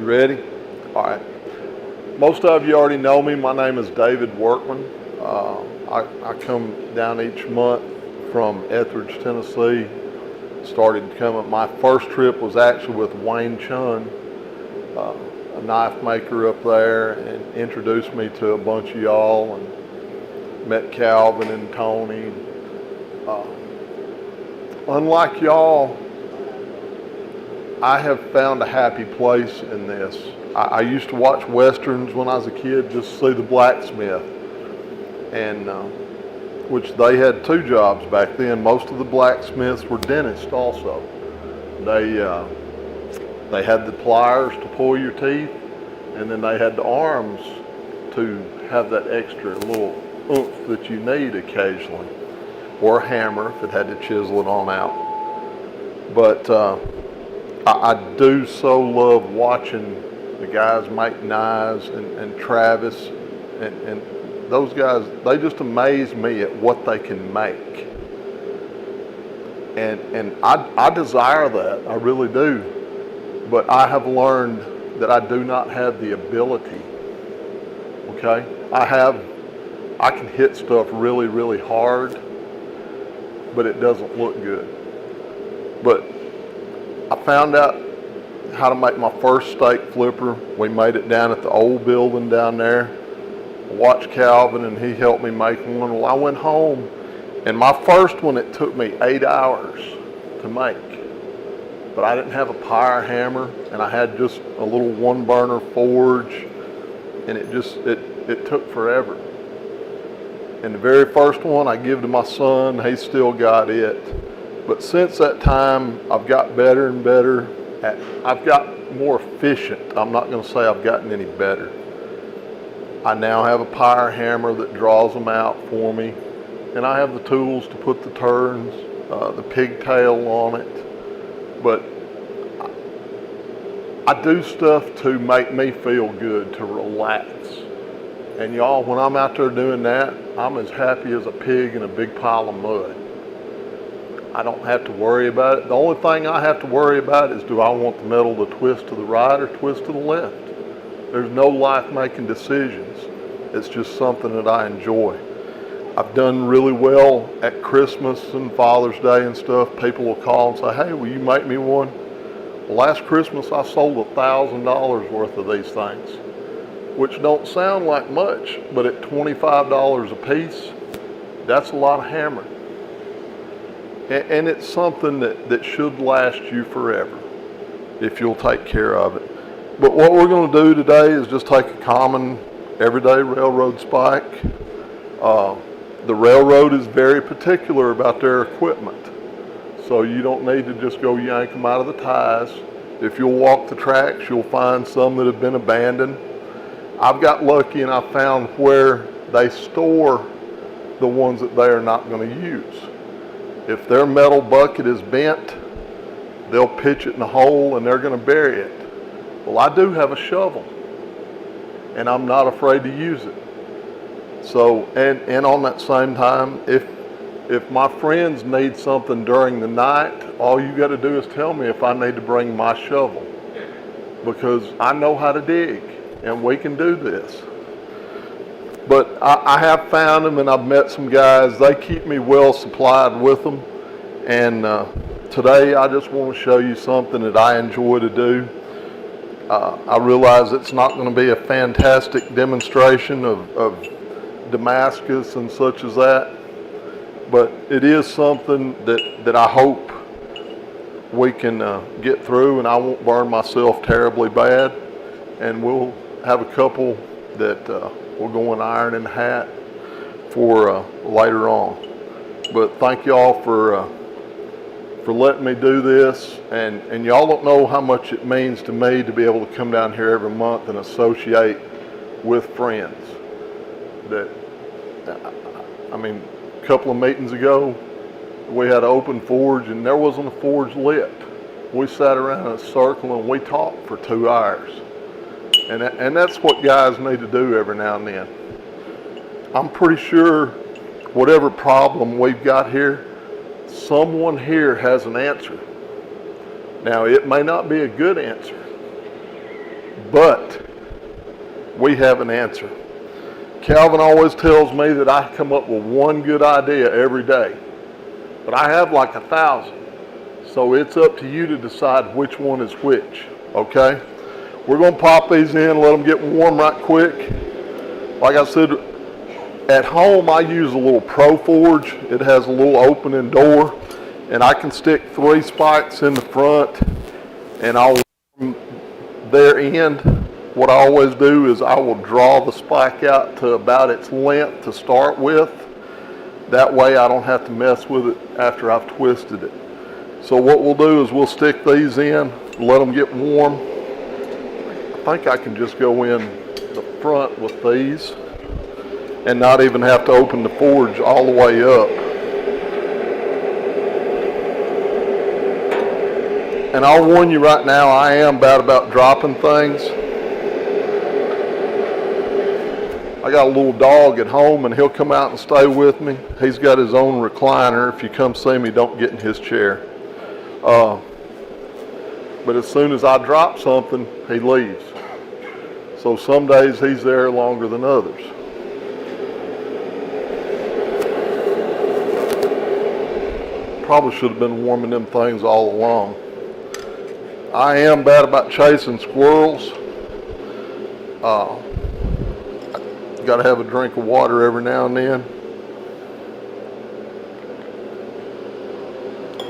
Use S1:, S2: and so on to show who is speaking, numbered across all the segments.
S1: ready? All right. Most of you already know me. My name is David Workman. I come down each month from Etheridge, Tennessee. Started coming. My first trip was actually with Wayne Chun, a knife maker up there, and introduced me to a bunch of y'all, and met Calvin and Tony. Unlike y'all, I have found a happy place in this. I used to watch Westerns when I was a kid, just to see the blacksmith, and which they had two jobs back then. Most of the blacksmiths were dentists also. They had the pliers to pull your teeth, and then they had the arms to have that extra little oomph that you need occasionally, or a hammer if it had to chisel it on out. But I do so love watching the guys make knives, and Travis and those guys. They just amaze me at what they can make, and I desire that. I really do. But I have learned that I do not have the ability. Okay, I can hit stuff really, really hard, but it doesn't look good. But I found out how to make my first steak flipper. We made it down at the old building down there. I watched Calvin, and he helped me make one. Well, I went home, and my first one, it took me 8 hours to make. But I didn't have a pyre hammer, and I had just a little one-burner forge, and it took forever. And the very first one I give to my son, he still got it. But since that time, I've got better and better. I've got more efficient. I'm not going to say I've gotten any better. I now have a pyre hammer that draws them out for me, and I have the tools to put the turns, the pigtail on it. But I do stuff to make me feel good, to relax. And y'all, when I'm out there doing that, I'm as happy as a pig in a big pile of mud. I don't have to worry about it. The only thing I have to worry about is, do I want the metal to twist to the right or twist to the left? There's no life-making decisions. It's just something that I enjoy. I've done really well at Christmas and Father's Day and stuff. People will call and say, hey, will you make me one? Well, last Christmas I sold $1,000 worth of these things, which don't sound like much, but at $25 a piece, that's a lot of hammering. And it's something that should last you forever if you'll take care of it. But what we're going to do today is just take a common everyday railroad spike. The railroad is very particular about their equipment, so you don't need to just go yank them out of the ties. If you'll walk the tracks, you'll find some that have been abandoned. I've got lucky and I found where they store the ones that they are not going to use. If their metal bucket is bent, they'll pitch it in a hole and they're going to bury it. Well, I do have a shovel, and I'm not afraid to use it. So, and on that same time, if my friends need something during the night, all you got to do is tell me if I need to bring my shovel, because I know how to dig, and we can do this. But I have found them, and I've met some guys. They keep me well supplied with them. And today I just want to show you something that I enjoy to do. I realize it's not going to be a fantastic demonstration of Damascus and such as that, but it is something that I hope we can get through, and I won't burn myself terribly bad. And we'll have a couple that we'll go in iron and hat for later on. But thank y'all for letting me do this, and y'all don't know how much it means to me to be able to come down here every month and associate with friends. That, I mean, a couple of meetings ago, we had an open forge, and there wasn't a forge lit. We sat around in a circle and we talked for 2 hours. And that's what guys need to do every now and then. I'm pretty sure whatever problem we've got here, someone here has an answer. Now, it may not be a good answer, But we have an answer. Calvin always tells me that I come up with one good idea every day, but I have like 1,000. So it's up to you to decide which one is which, okay? We're gonna pop these in, let them get warm right quick. Like I said, at home I use a little Pro Forge. It has a little opening door, and I can stick 3 spikes in the front, and I'll warm their end. What I always do is I will draw the spike out to about its length to start with. That way I don't have to mess with it after I've twisted it. So what we'll do is we'll stick these in, let them get warm. I think I can just go in the front with these and not even have to open the forge all the way up. And I'll warn you right now, I am bad about dropping things. I got a little dog at home and he'll come out and stay with me. He's got his own recliner. If you come see me, don't get in his chair. But as soon as I drop something, he leaves. So some days he's there longer than others. Probably should have been warming them things all along. I am bad about chasing squirrels. Got to have a drink of water every now and then.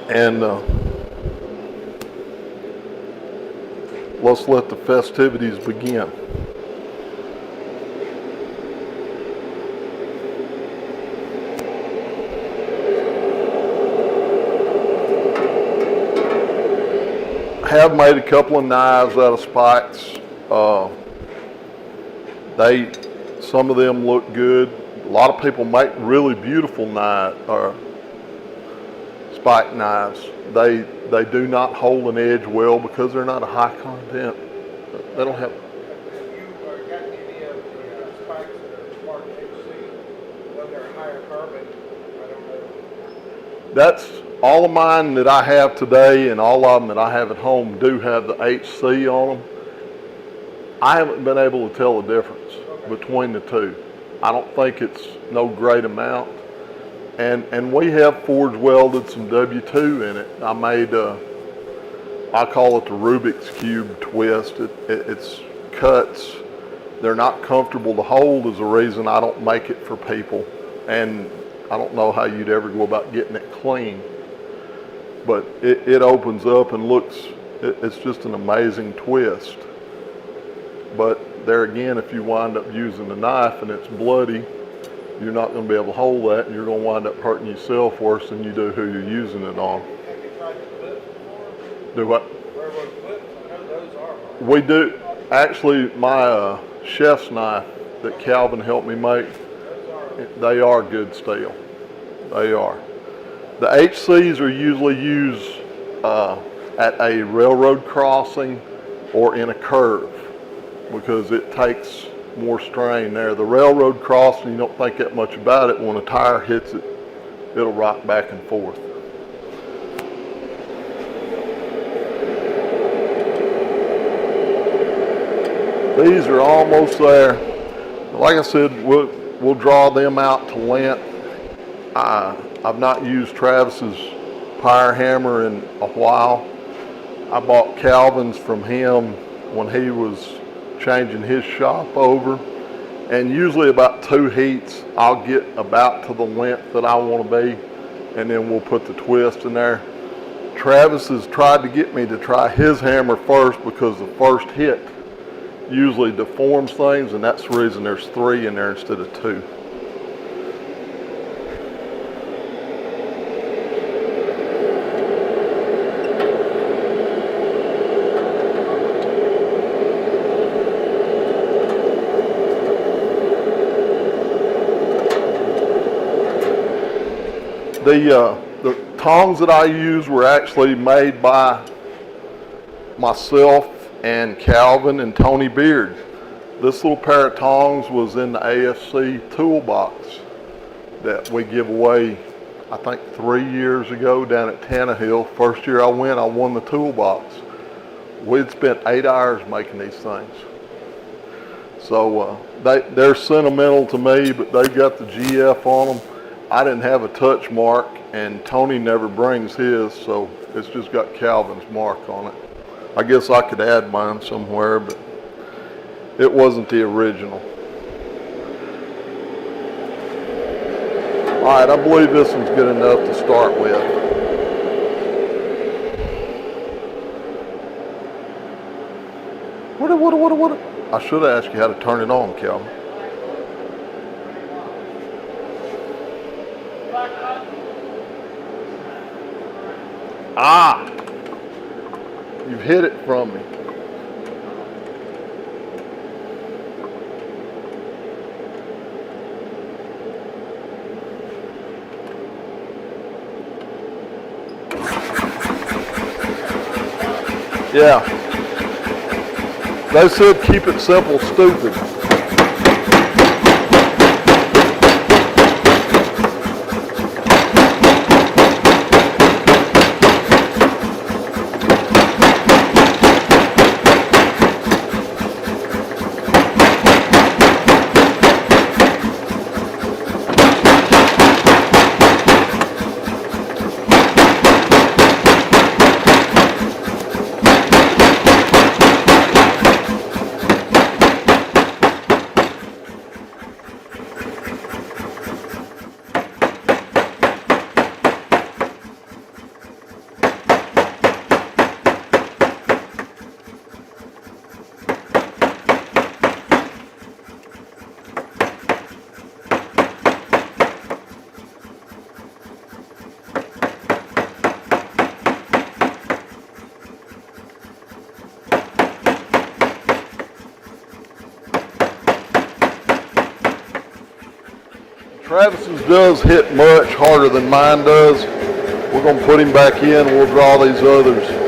S1: And let's let the festivities begin. I have made a couple of knives out of spikes. Some of them look good. A lot of people make really beautiful spike knives. They do not hold an edge well because they're not a high content. They don't have.
S2: Have you got any of the spikes that are smart HC? When they're higher carbon, I don't know.
S1: That's all of mine that I have today, and all of them that I have at home do have the HC on them. I haven't been able to tell the difference between the two. I don't think it's no great amount. And we have forge welded some W2 in it. I made, I call it the Rubik's Cube twist. It's cuts. They're not comfortable to hold is the reason I don't make it for people. And I don't know how you'd ever go about getting it clean. But it opens up and looks, it's just an amazing twist. But there again, if you wind up using a knife and it's bloody, you're not going to be able to hold that, and you're going to wind up hurting yourself worse than you do who you're using it on.
S2: Have you tried the clips before?
S1: Do what?
S2: Railroad clips? I know those are hard.
S1: We do. Actually, my chef's knife that Calvin helped me make, they are good steel. They are. The HCs are usually used at a railroad crossing or in a curve, because it takes more strain there. The railroad crossing, you don't think that much about it. When a tire hits it, it'll rock back and forth. These are almost there. Like I said, we'll draw them out to length. I've not used Travis's Pyre hammer in a while. I bought Calvin's from him when he was changing his shop over, and usually about 2 heats I'll get about to the length that I want to be, and then we'll put the twist in there. Travis has tried to get me to try his hammer first because the first hit usually deforms things, and that's the reason there's 3 in there instead of 2. The tongs that I use were actually made by myself and Calvin and Tony Beard. This little pair of tongs was in the AFC toolbox that we give away, I think 3 years ago down at Tannehill. First year I went, I won the toolbox. We'd spent 8 hours making these things. So they're sentimental to me, but they've got the GF on them. I didn't have a touch mark, and Tony never brings his, so it's just got Calvin's mark on it. I guess I could add mine somewhere, but it wasn't the original. All right, I believe this one's good enough to start with. What? I should have asked you how to turn it on, Calvin. Ah! You've hid it from me. Yeah. They said keep it simple, stupid. Travis's does hit much harder than mine does. We're going to put him back in. We'll draw these others.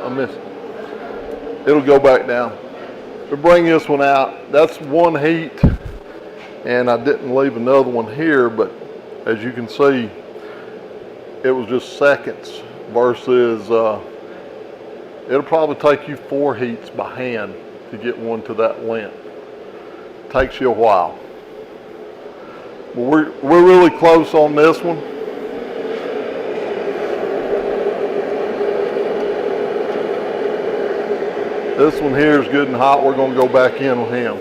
S1: I missed it. It'll go back down. To bring this one out, that's one heat, and I didn't leave another one here, but as you can see, it was just seconds versus it'll probably take you 4 heats by hand to get one to that length. Takes you a while. But we're really close on this one. This one here is good and hot. We're going to go back in with him.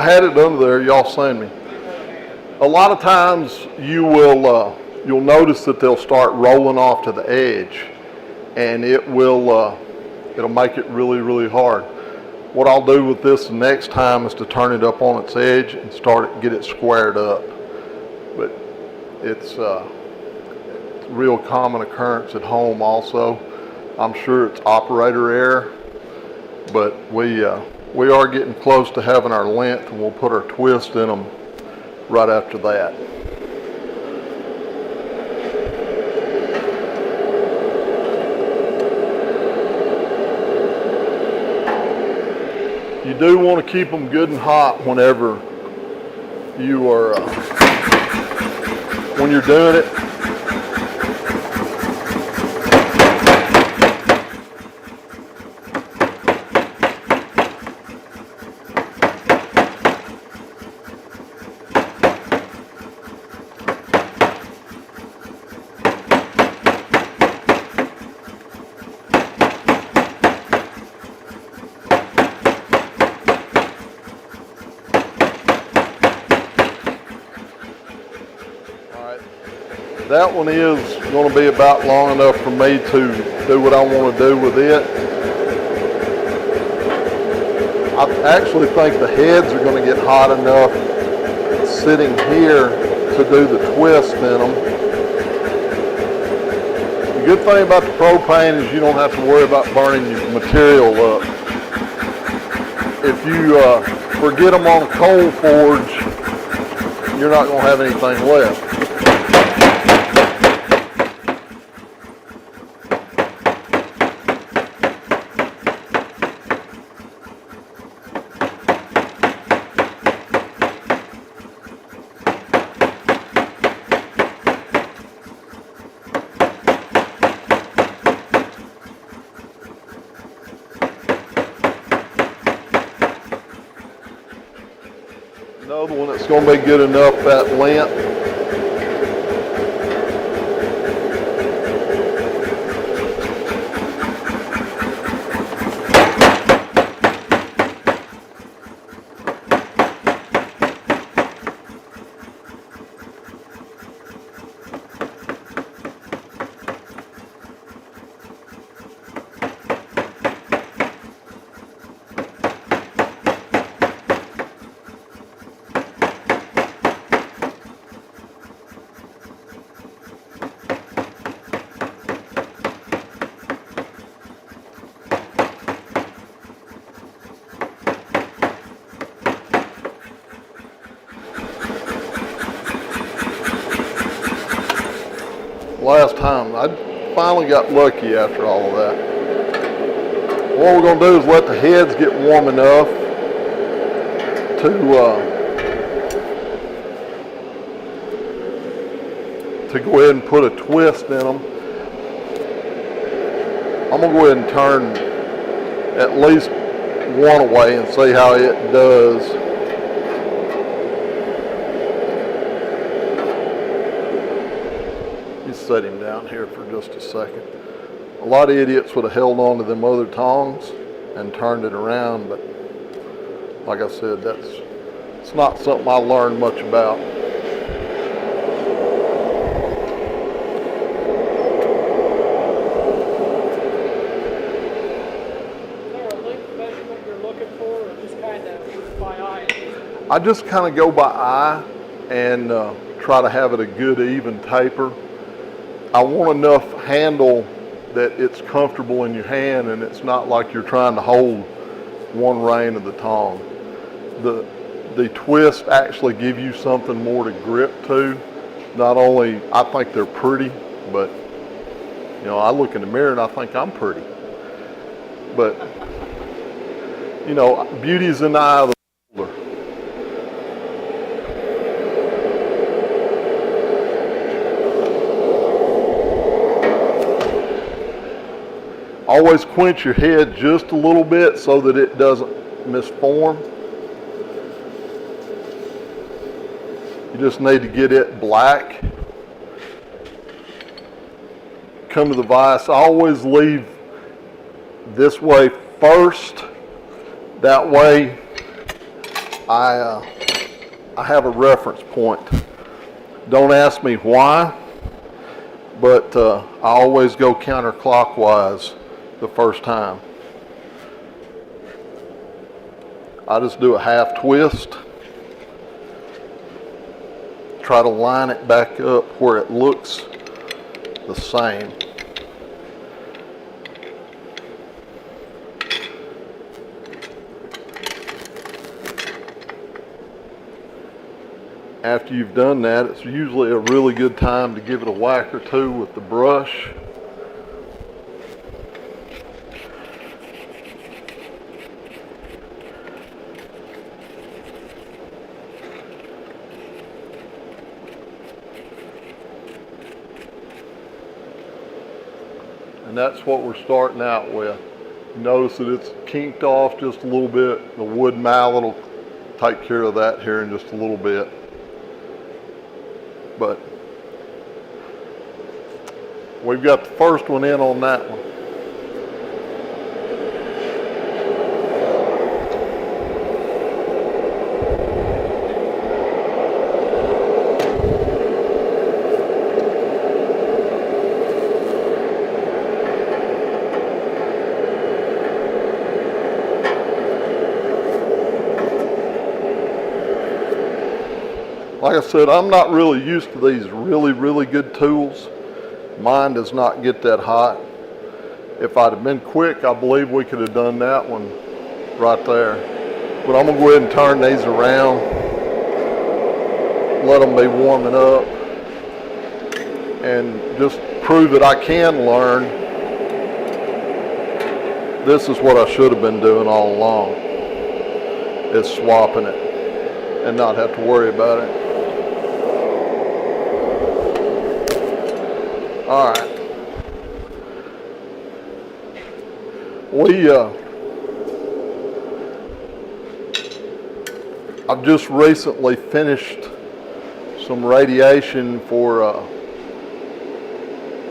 S1: had it under there. Y'all seen me. A lot of times you'll notice that they'll start rolling off to the edge, and it'll make it really, really hard. What I'll do with this the next time is to turn it up on its edge and get it squared up. But it's a real common occurrence at home also. I'm sure it's operator error, but we are getting close to having our length, and we'll put our twist in them right after that. You do want to keep them good and hot whenever you are, when you're doing it. That one is going to be about long enough for me to do what I want to do with it. I actually think the heads are going to get hot enough sitting here to do the twist in them. The good thing about the propane is you don't have to worry about burning your material up. If you forget them on a coal forge, you're not going to have anything left. Another one that's going to be good enough, that length. Last time, I finally got lucky after all of that. What we're going to do is let the heads get warm enough to go ahead and put a twist in them. I'm going to go ahead and turn at least one away and see how it does. Set him down here for just a second. A lot of idiots would have held on to them other tongs and turned it around, but like I said, it's not something I learned much about.
S3: Is there a length measurement you're looking for, or just kind of by eye?
S1: I just kind of go by eye and try to have it a good even taper. I want enough handle that it's comfortable in your hand and it's not like you're trying to hold one rein of the tong. The twists actually give you something more to grip to. Not only, I think they're pretty, but you know, I look in the mirror and I think I'm pretty. But you know, beauty's in the eye of the beholder. Always quench your head just a little bit so that it doesn't misform. You just need to get it black. Come to the vise. I always leave this way first. That way I have a reference point. Don't ask me why, but I always go counterclockwise the first time. I just do a half twist, try to line it back up where it looks the same. After you've done that, it's usually a really good time to give it a whack or two with the brush. And that's what we're starting out with. Notice that it's kinked off just a little bit. The wood mallet will take care of that here in just a little bit. But we've got the first one in on that one. Like I said, I'm not really used to these really good tools. Mine does not get that hot. If I'd have been quick, I believe we could have done that one right there. But I'm gonna go ahead and turn these around, let them be warming up, and just prove that I can learn. This is what I should have been doing all along, is swapping it and not have to worry about it. All right. I've just recently finished some radiation for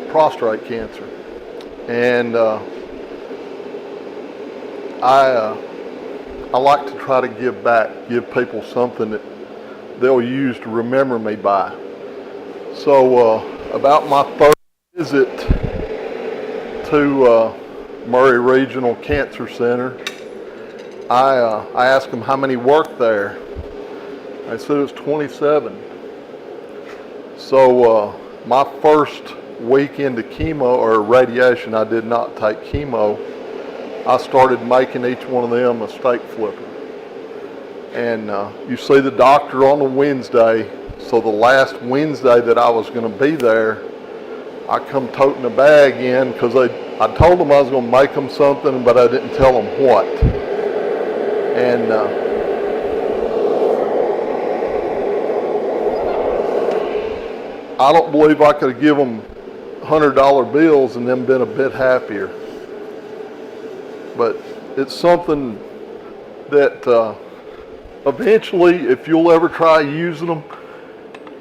S1: prostate cancer, and I like to try to give back, give people something that they'll use to remember me by. So about my third visit to Murray Regional Cancer Center, I asked them how many worked there. They said it was 27. So my first week into chemo or radiation, I did not take chemo. I started making each one of them a steak flipper. And you see the doctor on a Wednesday, so the last Wednesday that I was going to be there, I come toting a bag in because I told them I was going to make them something, but I didn't tell them what. And I don't believe I could have given them $100 bills and then been a bit happier. But it's something that eventually, if you'll ever try using them,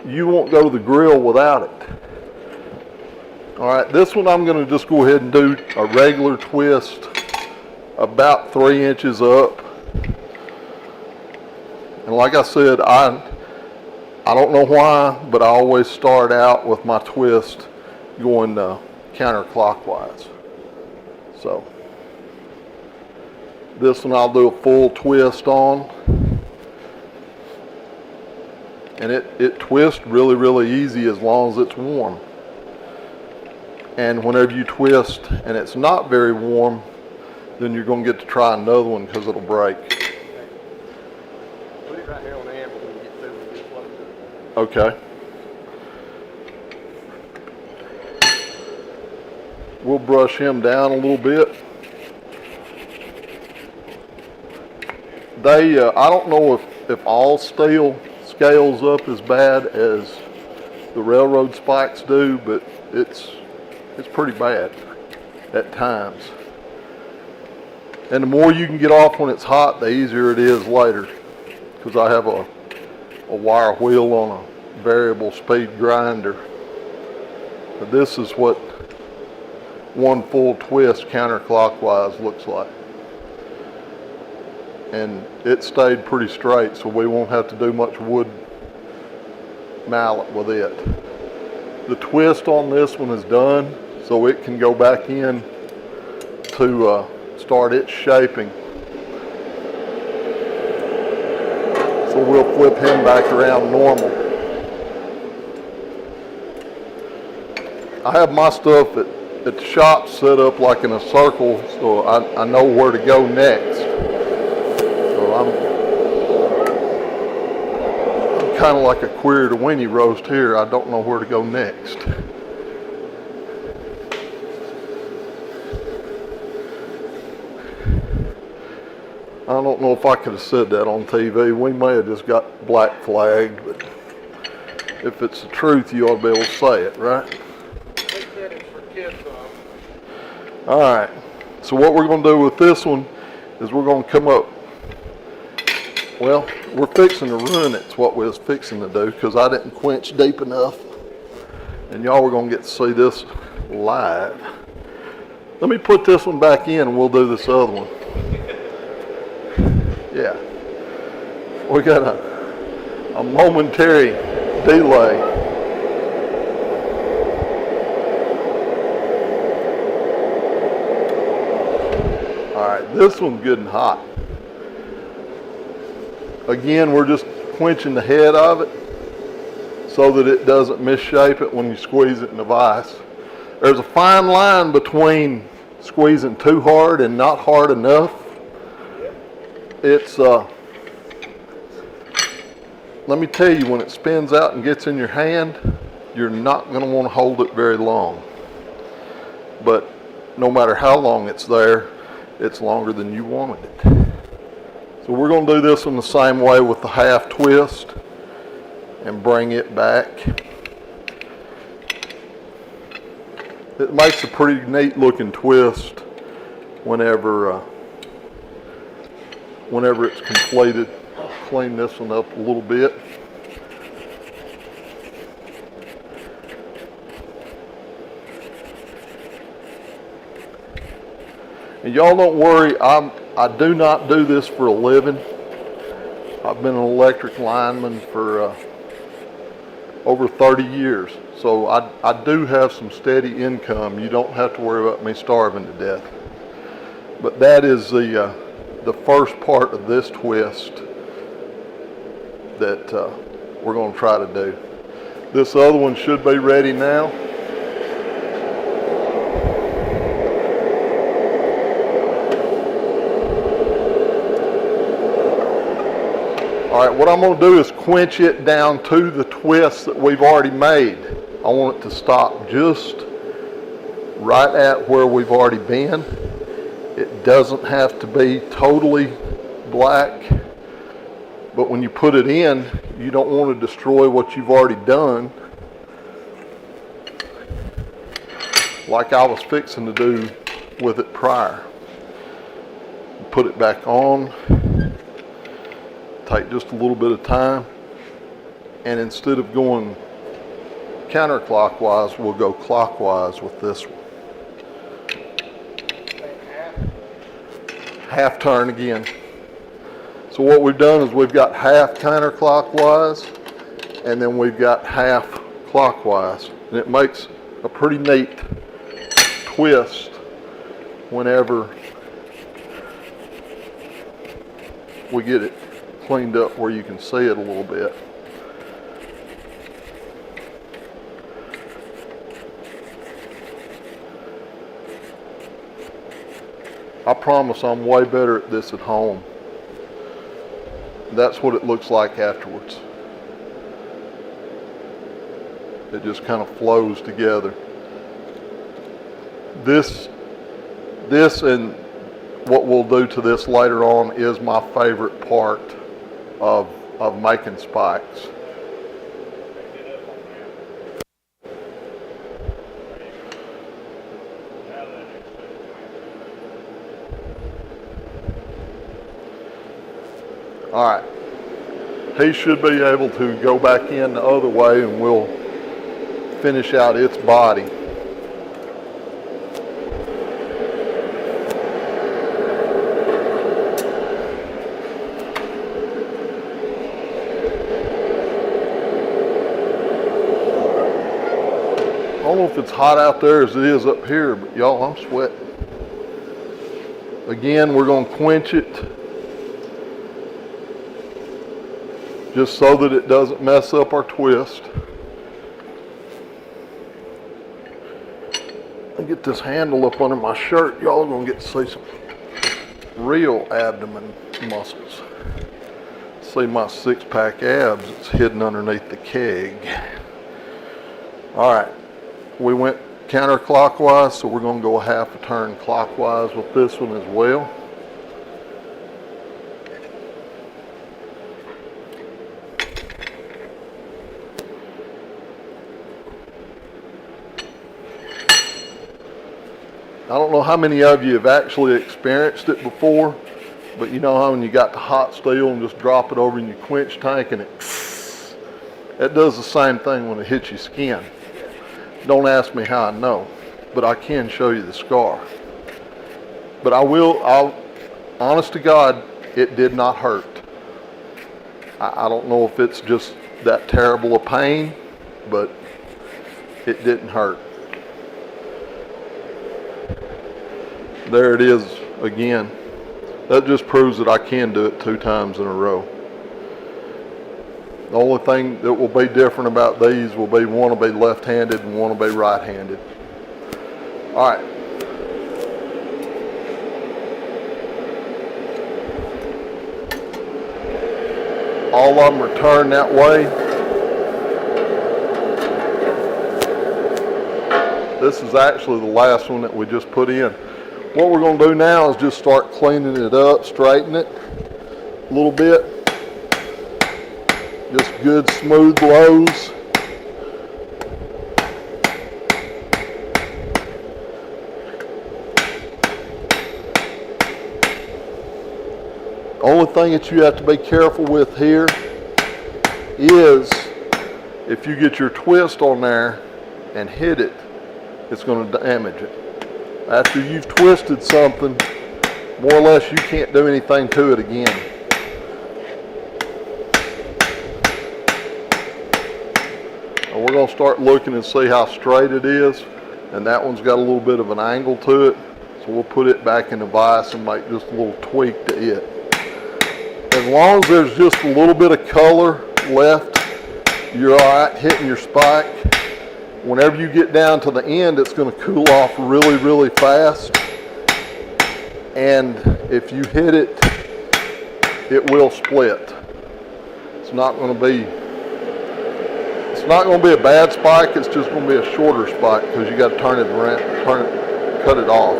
S1: you won't go to the grill without it. All right, this one I'm going to just go ahead and do a regular twist about 3 inches up. And like I said, I don't know why, but I always start out with my twist going counterclockwise. So this one I'll do a full twist on. And it twists really easy as long as it's warm. And whenever you twist and it's not very warm, then you're going to get to try another one because it'll break.
S2: Put it right here on the anvil when you get through with this one.
S1: Okay. We'll brush him down a little bit. I don't know if all steel scales up as bad as the railroad spikes do, but it's pretty bad at times. And the more you can get off when it's hot, the easier it is later. Because I have a wire wheel on a variable speed grinder. But this is what one full twist counterclockwise looks like. and it stayed pretty straight, so we won't have to do much wood mallet with it. The twist on this one is done, so it can go back in to start its shaping. So we'll flip him back around normal. I have my stuff at the shop set up like in a circle, so I know where to go next. So I'm kind of like a queer to weenie roast here. I don't know where to go next. I don't know if I could have said that on TV. We may have just got black flagged, but if it's the truth, you ought to be able to say it, right?
S2: They said it's for kids,
S1: All right. So what we're going to do with this one is we're going to come up. Well, we're fixing to ruin it. It's what we was fixing to do because I didn't quench deep enough, and y'all were going to get to see this live. Let me put this one back in, and we'll do this other one. Yeah, we got a momentary delay. All right, this one's good and hot. Again, we're just quenching the head of it so that it doesn't misshape it when you squeeze it in the vise. There's a fine line between squeezing too hard and not hard enough. It's, let me tell you, when it spins out and gets in your hand, you're not going to want to hold it very long. But no matter how long it's there, it's longer than you wanted it. So we're going to do this in the same way with the half twist and bring it back. It makes a pretty neat looking twist whenever it's completed. I'll clean this one up a little bit. And y'all don't worry, I do not do this for a living. I've been an electric lineman for over 30 years. So I do have some steady income. You don't have to worry about me starving to death. But that is the first part of this twist that we're going to try to do. This other one should be ready now. All right, what I'm going to do is quench it down to the twist that we've already made. I want it to stop just right at where we've already been. It doesn't have to be totally black, but when you put it in, you don't want to destroy what you've already done, like I was fixing to do with it prior. Put it back on, take just a little bit of time, and instead of going counterclockwise, we'll go clockwise with this one. Half turn again. So what we've done is we've got half counterclockwise and then we've got half clockwise, and it makes a pretty neat twist whenever we get it cleaned up where you can see it a little bit. I promise I'm way better at this at home. That's what it looks like afterwards. It just kind of flows together. This and what we'll do to this later on is my favorite part of making spikes. All right, he should be able to go back in the other way and we'll finish out its body. don't know if it's hot out there as it is up here, but y'all, I'm sweating. Again, we're going to quench it just so that it doesn't mess up our twist. Let me get this handle up under my shirt. Y'all are going to get to see some real abdomen muscles. See my six-pack abs. It's hidden underneath the keg. All right, we went counterclockwise, so we're going to go a half a turn clockwise with this one as well. I don't know how many of you have actually experienced it before, but you know how when you got the hot steel and just drop it over in your quench tank and it does the same thing when it hits your skin. Don't ask me how I know, but I can show you the scar. But I'll honest to God, it did not hurt. I don't know if it's just that terrible a pain, but it didn't hurt. There it is again. That just proves that I can do it 2 times in a row. The only thing that will be different about these will be one will be left-handed and one will be right-handed. All right. All of them are turned that way. This is actually the last one that we just put in. What we're going to do now is just start cleaning it up, straightening it a little bit. Just good smooth blows. Only thing that you have to be careful with here is if you get your twist on there and hit it, it's going to damage it. After you've twisted something, more or less you can't do anything to it again. And we're going to start looking and see how straight it is, and that one's got a little bit of an angle to it, so we'll put it back in the vise and make just a little tweak to it. As long as there's just a little bit of color left, you're all right hitting your spike. Whenever you get down to the end, it's going to cool off really, really fast. And if you hit it, it will split. It's not going to be a bad spike. It's just going to be a shorter spike because you got to turn it around, cut it off.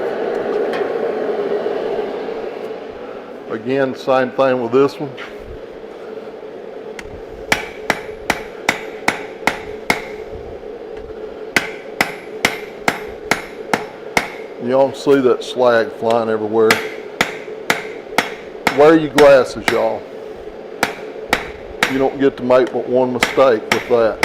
S1: Again, same thing with this one. Y'all see that slag flying everywhere. Wear your glasses, y'all. You don't get to make but one mistake with that.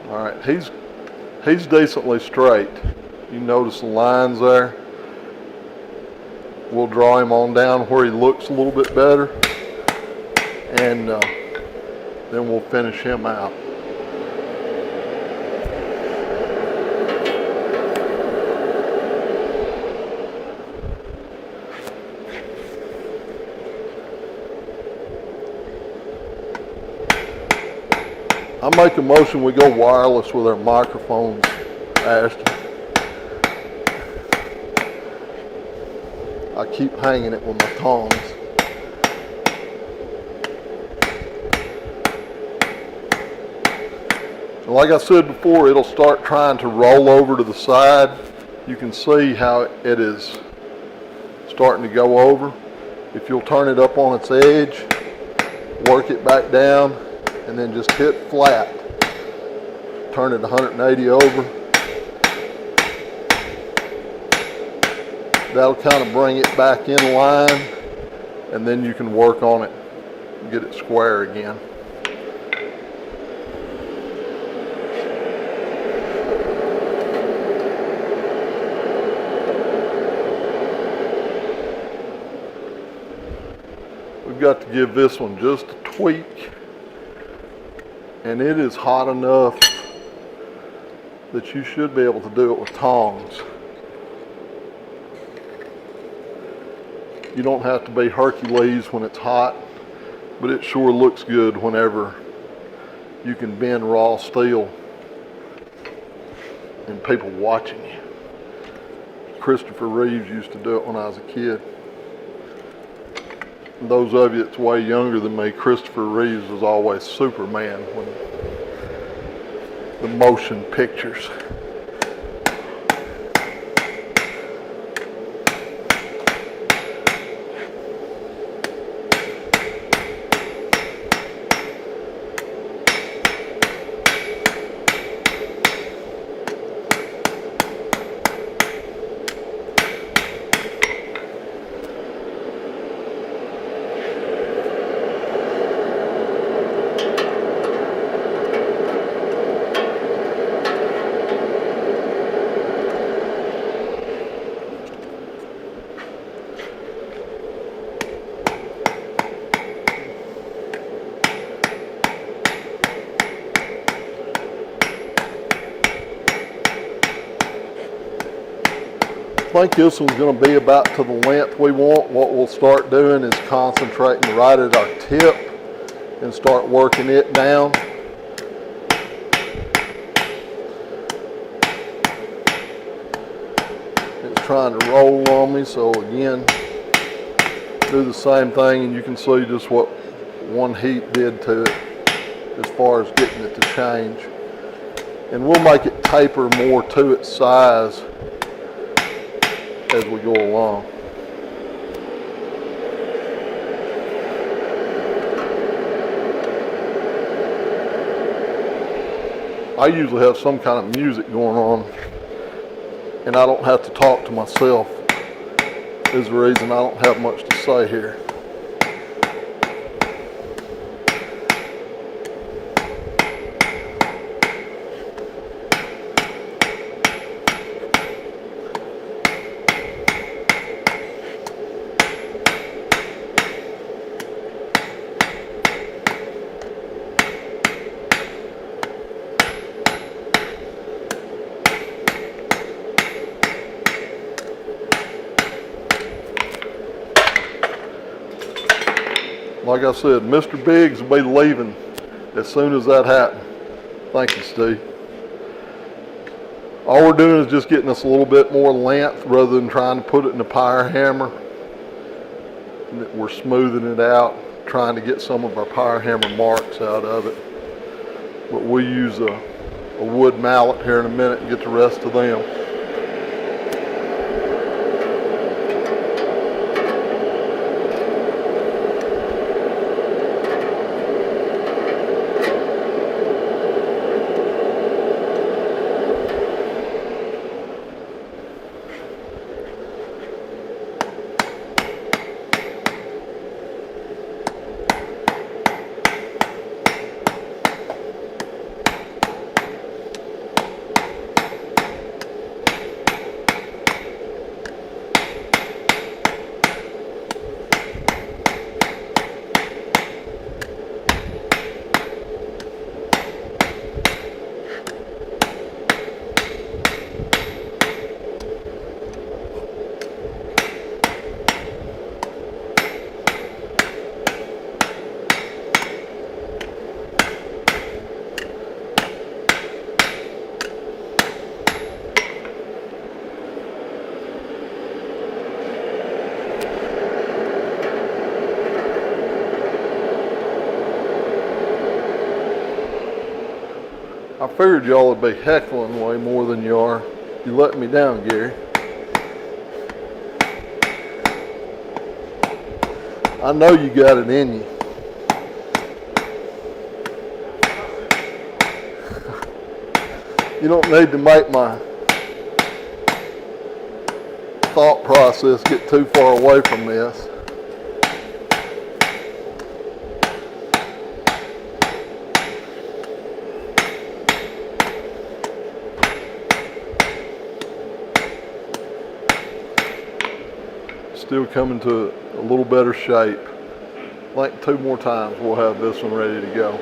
S1: All right, he's decently straight. You notice the lines there. We'll draw him on down where he looks a little bit better, and then we'll finish him out. I make a motion we go wireless with our microphones, Ashton. I keep hanging it with my tongs. And like I said before, it'll start trying to roll over to the side. You can see how it is starting to go over. If you'll turn it up on its edge, work it back down, and then just hit flat. Turn it 180 over. That'll kind of bring it back in line, and then you can work on it and get it square again. got to give this one just a tweak, and it is hot enough that you should be able to do it with tongs. You don't have to be Hercules when it's hot, but it sure looks good whenever you can bend raw steel and people watching you. Christopher Reeves used to do it when I was a kid. And those of you that's way younger than me, Christopher Reeves was always Superman when the motion pictures. I think this one's going to be about to the length we want. What we'll start doing is concentrating right at our tip and start working it down. It's trying to roll on me, so again, do the same thing, and you can see just what one heat did to it as far as getting it to change. And we'll make it taper more to its size as we go along. I usually have some kind of music going on, and I don't have to talk to myself. Is the reason I don't have much to say here. Like I said, Mr. Biggs will be leaving as soon as that happens. Thank you, Steve. All we're doing is just getting us a little bit more length rather than trying to put it in a power hammer. We're smoothing it out, trying to get some of our power hammer marks out of it. But we'll use a wood mallet here in a minute and get the rest of them. I figured y'all would be heckling way more than you are. You let me down, Gary. I know you got it in you. You don't need to make my thought process get too far away from this. Still coming to a little better shape. I think 2 more times we'll have this one ready to go.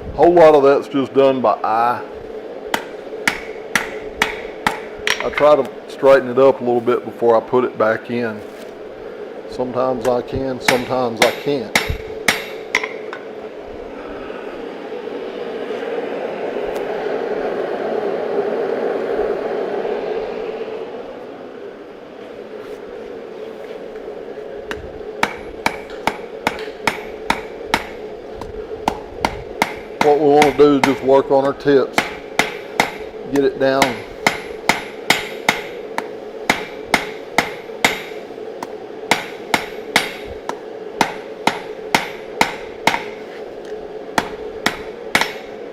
S1: A whole lot of that's just done by eye. I try to straighten it up a little bit before I put it back in. Sometimes I can, sometimes I can't. What we want to do is just work on our tips, get it down.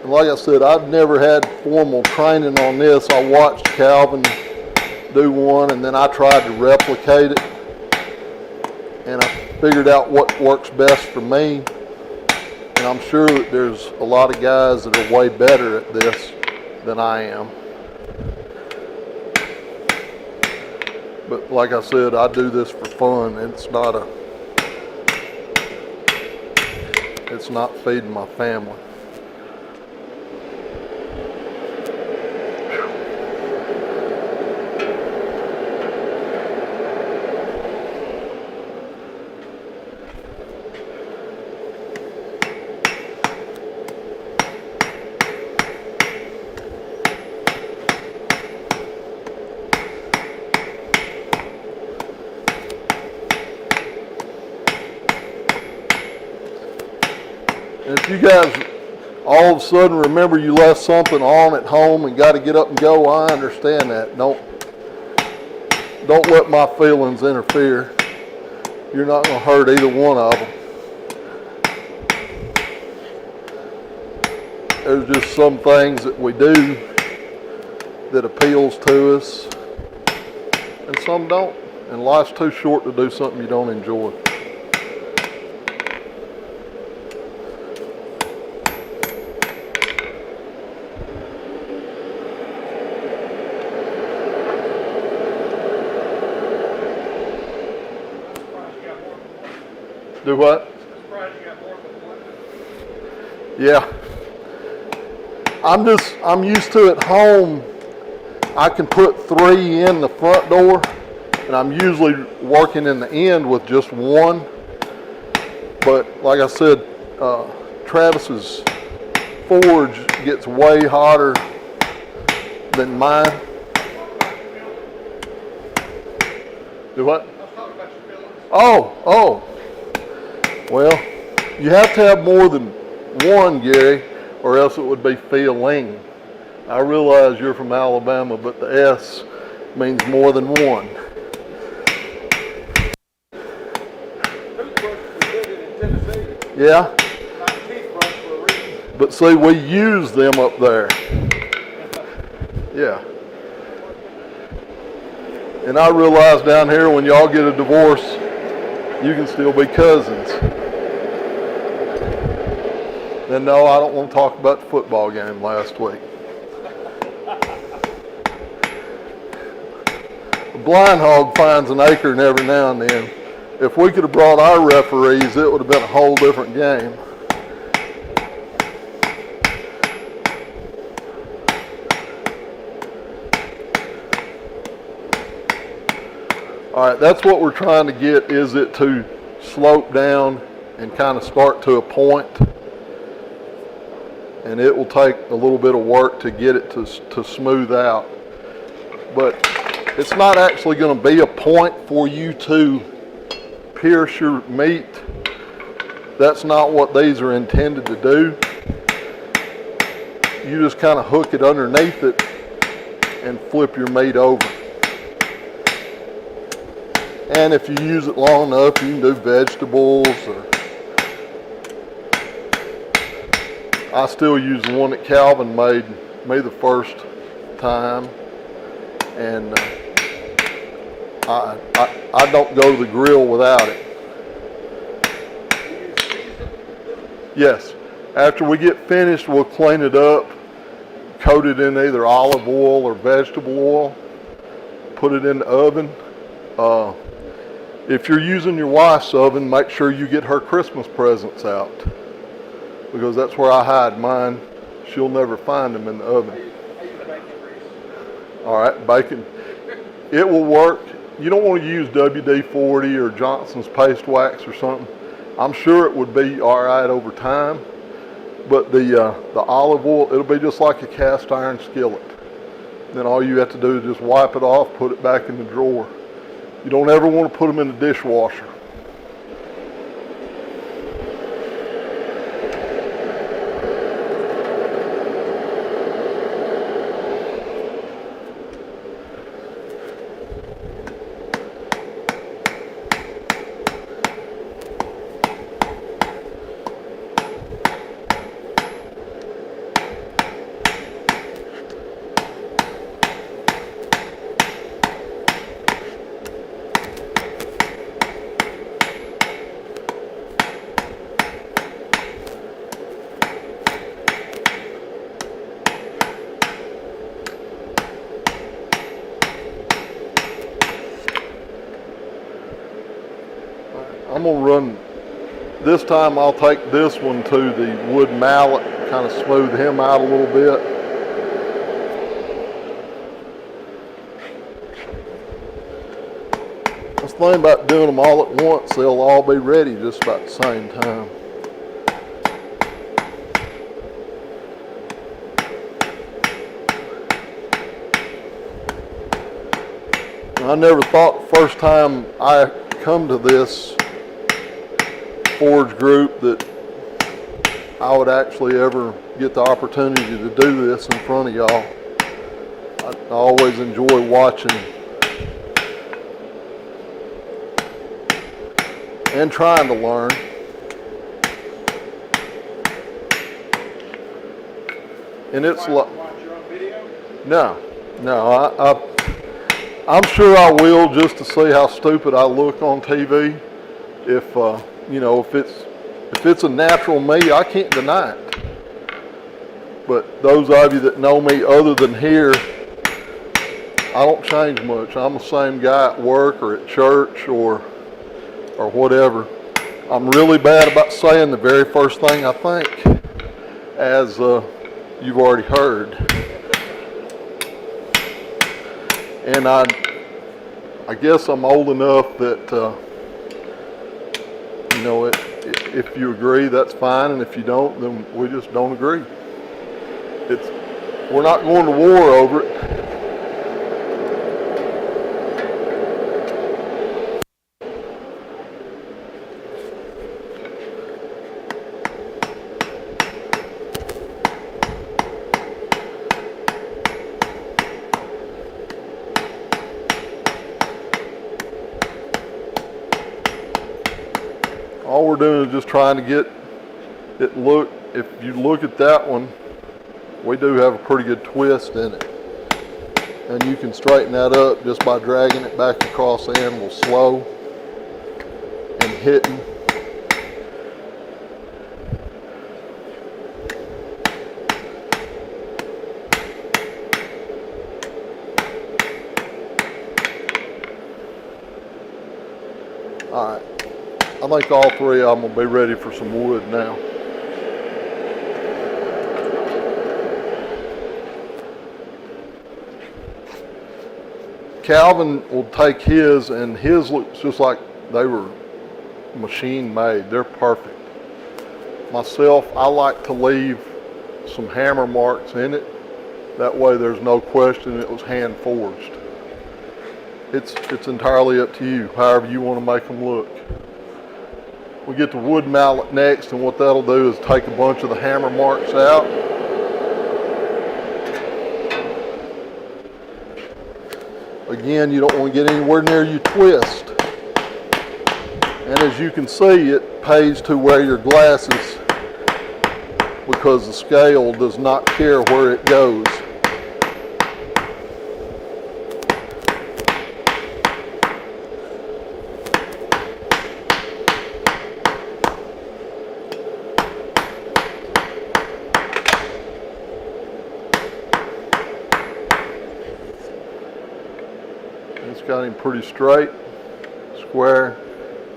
S1: And like I said, I've never had formal training on this. I watched Calvin do one and then I tried to replicate it. And I figured out what works best for me. And I'm sure that there's a lot of guys that are way better at this than I am. But like I said, I do this for fun. It's not feeding my family. And if you guys all of a sudden remember you left something on at home and got to get up and go, I understand that. Don't let my feelings interfere. You're not going to hurt either one of them. There's just some things that we do that appeals to us and some don't. And life's too short to do something you don't enjoy. Do what?
S2: I'm surprised you got more than one.
S1: Yeah. I'm used to at home, I can put 3 in the front door, and I'm usually working in the end with just 1. But like I said, Travis's forge gets way hotter than mine. Do what?
S2: I was talking about your feelings.
S1: Oh. Well, you have to have more than 1, Gary, or else it would be feeling. I realize you're from Alabama, but the S means more than 1.
S2: Toothbrush was invented in Tennessee.
S1: Yeah,
S2: Not teeth brush for a reason.
S1: but see, we use them up there. Yeah. And I realize down here when y'all get a divorce, you can still be cousins. And no, I don't want to talk about the football game last week. A blind hog finds an acorn every now and then. If we could have brought our referees, it would have been a whole different game. All right, that's what we're trying to get, is it to slope down and kind of start to a point. And it will take a little bit of work to get it to smooth out. But it's not actually going to be a point for you to pierce your meat. That's not what these are intended to do. You just kind of hook it underneath it and flip your meat over. And if you use it long enough, you can do vegetables. Or I still use the one that Calvin made me the first time, and I don't go to the grill without it. Yes. After we get finished, we'll clean it up, coat it in either olive oil or vegetable oil, put it in the oven. If you're using your wife's oven, make sure you get her Christmas presents out, because that's where I hide mine. She'll never find them in the oven. All right, bacon. It will work. You don't want to use WD-40 or Johnson's paste wax or something. I'm sure it would be all right over time, but the olive oil, it'll be just like a cast iron skillet. Then all you have to do is just wipe it off, put it back in the drawer. You don't ever want to put them in the dishwasher. I'm gonna run, this time I'll take this one to the wood mallet, kind of smooth him out a little bit. That's the thing about doing them all at once, they'll all be ready just about the same time. I never thought the first time I come to this forge group that I would actually ever get the opportunity to do this in front of y'all. I always enjoy watching and trying to learn. And it's like, no, I'm sure I will, just to see how stupid I look on TV. If you know, if it's a natural me, I can't deny it. But those of you that know me other than here, I don't change much. I'm the same guy at work or at church or whatever. I'm really bad about saying the very first thing I think, as you've already heard. And I guess I'm old enough that you know, if you agree, that's fine, and if you don't, then we just don't agree. We're not going to war over it. All we're doing is just trying to get it look, if you look at that one, we do have a pretty good twist in it. And you can straighten that up just by dragging it back across the animal slow and hitting. All right. I think all three of them will be ready for some wood now. Calvin will take his, and his looks just like they were machine made. They're perfect. Myself, I like to leave some hammer marks in it. That way there's no question it was hand forged. It's entirely up to you, however you want to make them look. We get the wood mallet next, and what that'll do is take a bunch of the hammer marks out. Again, you don't want to get anywhere near your twist. And as you can see, it pays to wear your glasses because the scale does not care where it goes. It's got him pretty straight, square,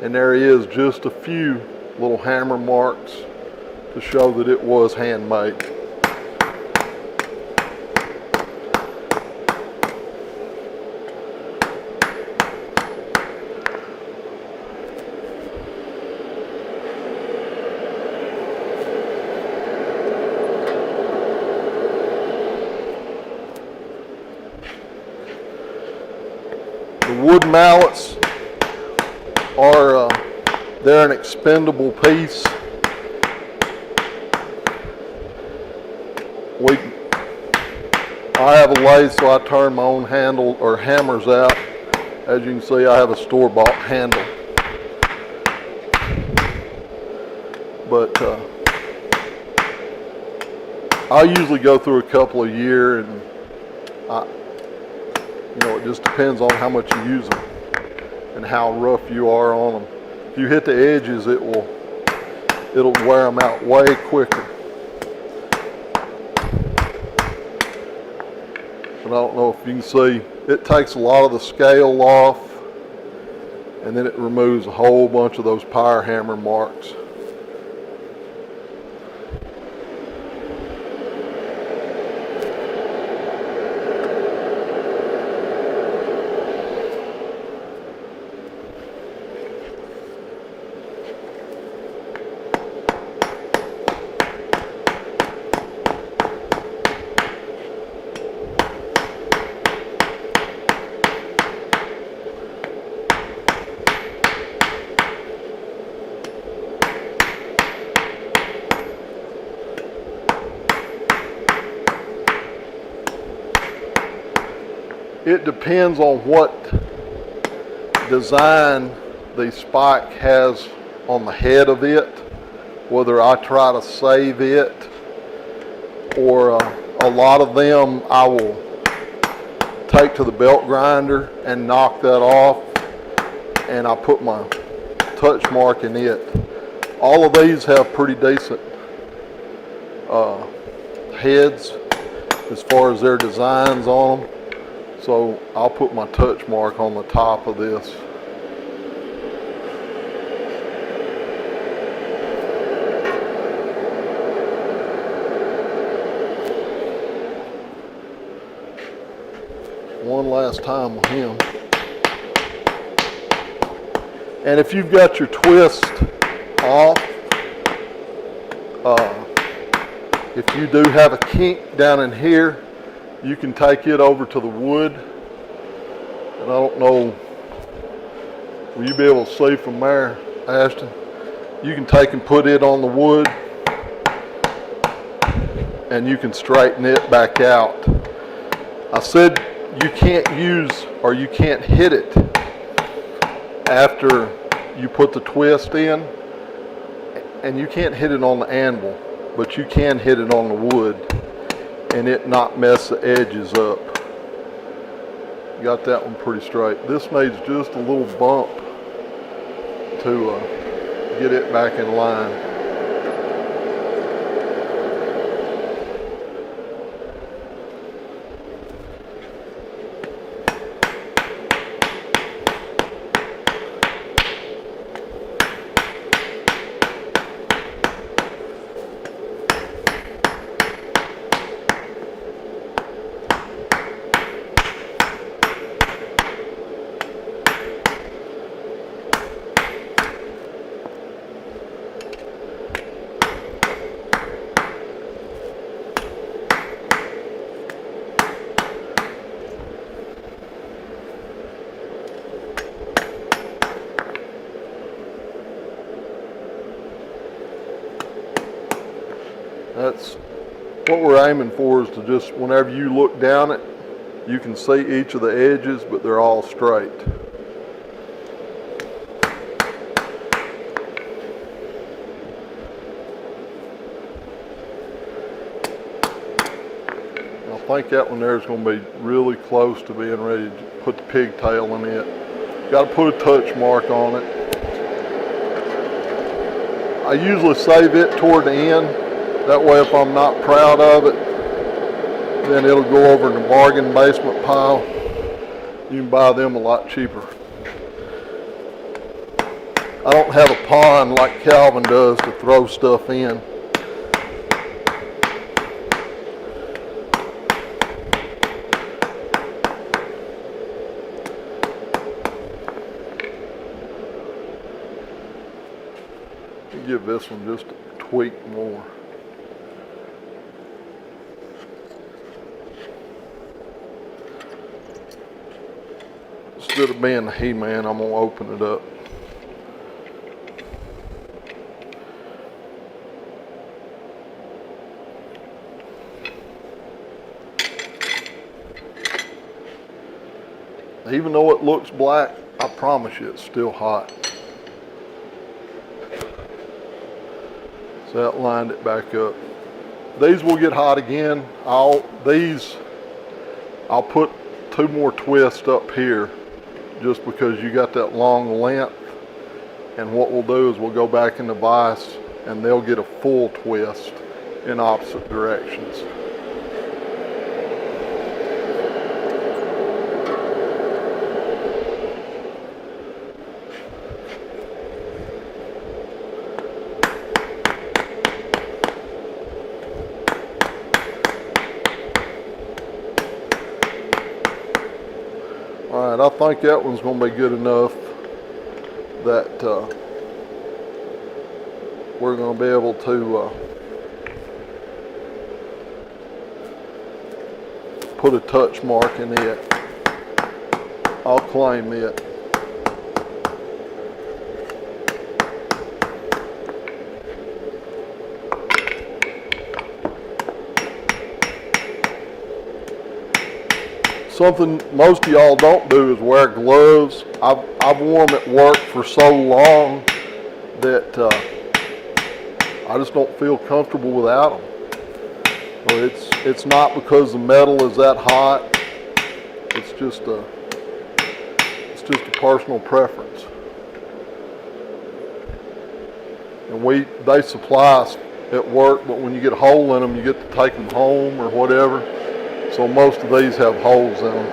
S1: and there is just a few little hammer marks to show that it was handmade. The wood mallets are they're an expendable piece. I have a lathe, so I turn my own handle or hammers out. As you can see, I have a store-bought handle. But I usually go through a couple a year, and it just depends on how much you use them and how rough you are on them. If you hit the edges, it'll wear them out way quicker. But I don't know if you can see, it takes a lot of the scale off, and then it removes a whole bunch of those power hammer marks. It depends on what design the spike has on the head of it, whether I try to save it, or a lot of them I will take to the belt grinder and knock that off, and I put my touch mark in it. All of these have pretty decent heads as far as their designs on them. So I'll put my touch mark on the top of this. One last time with him. And if you've got your twist off, if you do have a kink down in here, you can take it over to the wood. And I don't know, will you be able to see from there, Ashton? You can take and put it on the wood, and you can straighten it back out. I said you can't use, or you can't hit it after you put the twist in, and you can't hit it on the anvil, but you can hit it on the wood and it not mess the edges up. Got that one pretty straight. This needs just a little bump to get it back in line. What we're aiming for is to just, whenever you look down it, you can see each of the edges, but they're all straight. I think that one there is going to be really close to being ready to put the pigtail in it. Got to put a touch mark on it. I usually save it toward the end. That way if I'm not proud of it, then it'll go over in the bargain basement pile. You can buy them a lot cheaper. I don't have a pond like Calvin does to throw stuff in. Give this one just a tweak more. Instead of being the He-Man, I'm gonna open it up. Even though it looks black, I promise you it's still hot. So that lined it back up. These will get hot again. I'll put 2 more twists up here just because you got that long length. And what we'll do is we'll go back in the vise and they'll get a full twist in opposite directions. All right, I think that one's going to be good enough that we're going to be able to put a touch mark in it. I'll claim it. Something most of y'all don't do is wear gloves. I've worn them at work for so long that I just don't feel comfortable without them. So it's not because the metal is that hot. It's just a personal preference. And they supply us at work, but when you get a hole in them, you get to take them home or whatever. So most of these have holes in them.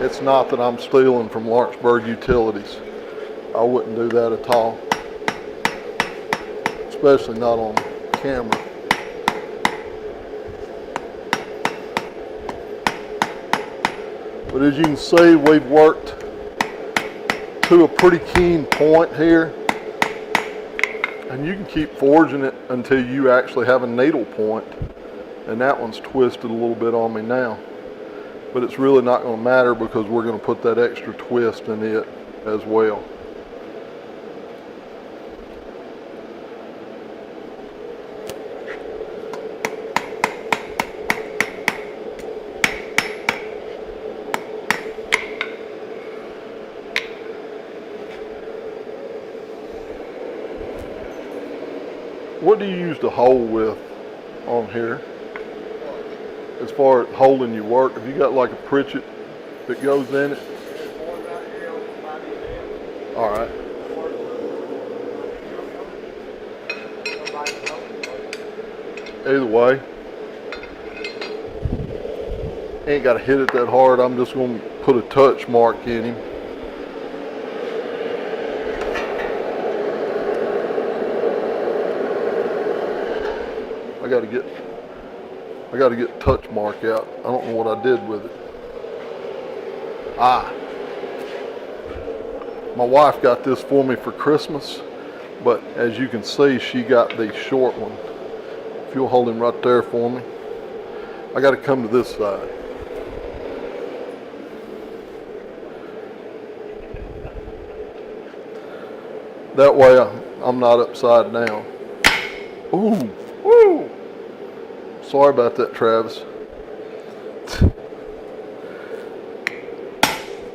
S1: It's not that I'm stealing from Lawrenceburg Utilities. I wouldn't do that at all. Especially not on camera. But as you can see, we've worked to a pretty keen point here. And you can keep forging it until you actually have a needle point. And that one's twisted a little bit on me now. But it's really not going to matter because we're going to put that extra twist in it as well. What do you use the hole with on here? As far as holding your work, have you got like a Pritchett that goes in it? All right. Either way, ain't got to hit it that hard. I'm just going to put a touch mark in him. I got to get touch mark out. I don't know what I did with it. My wife got this for me for Christmas, but as you can see, she got the short one. If you'll hold him right there for me. I got to come to this side. That way I'm not upside down. Ooh, woo! Sorry about that, Travis.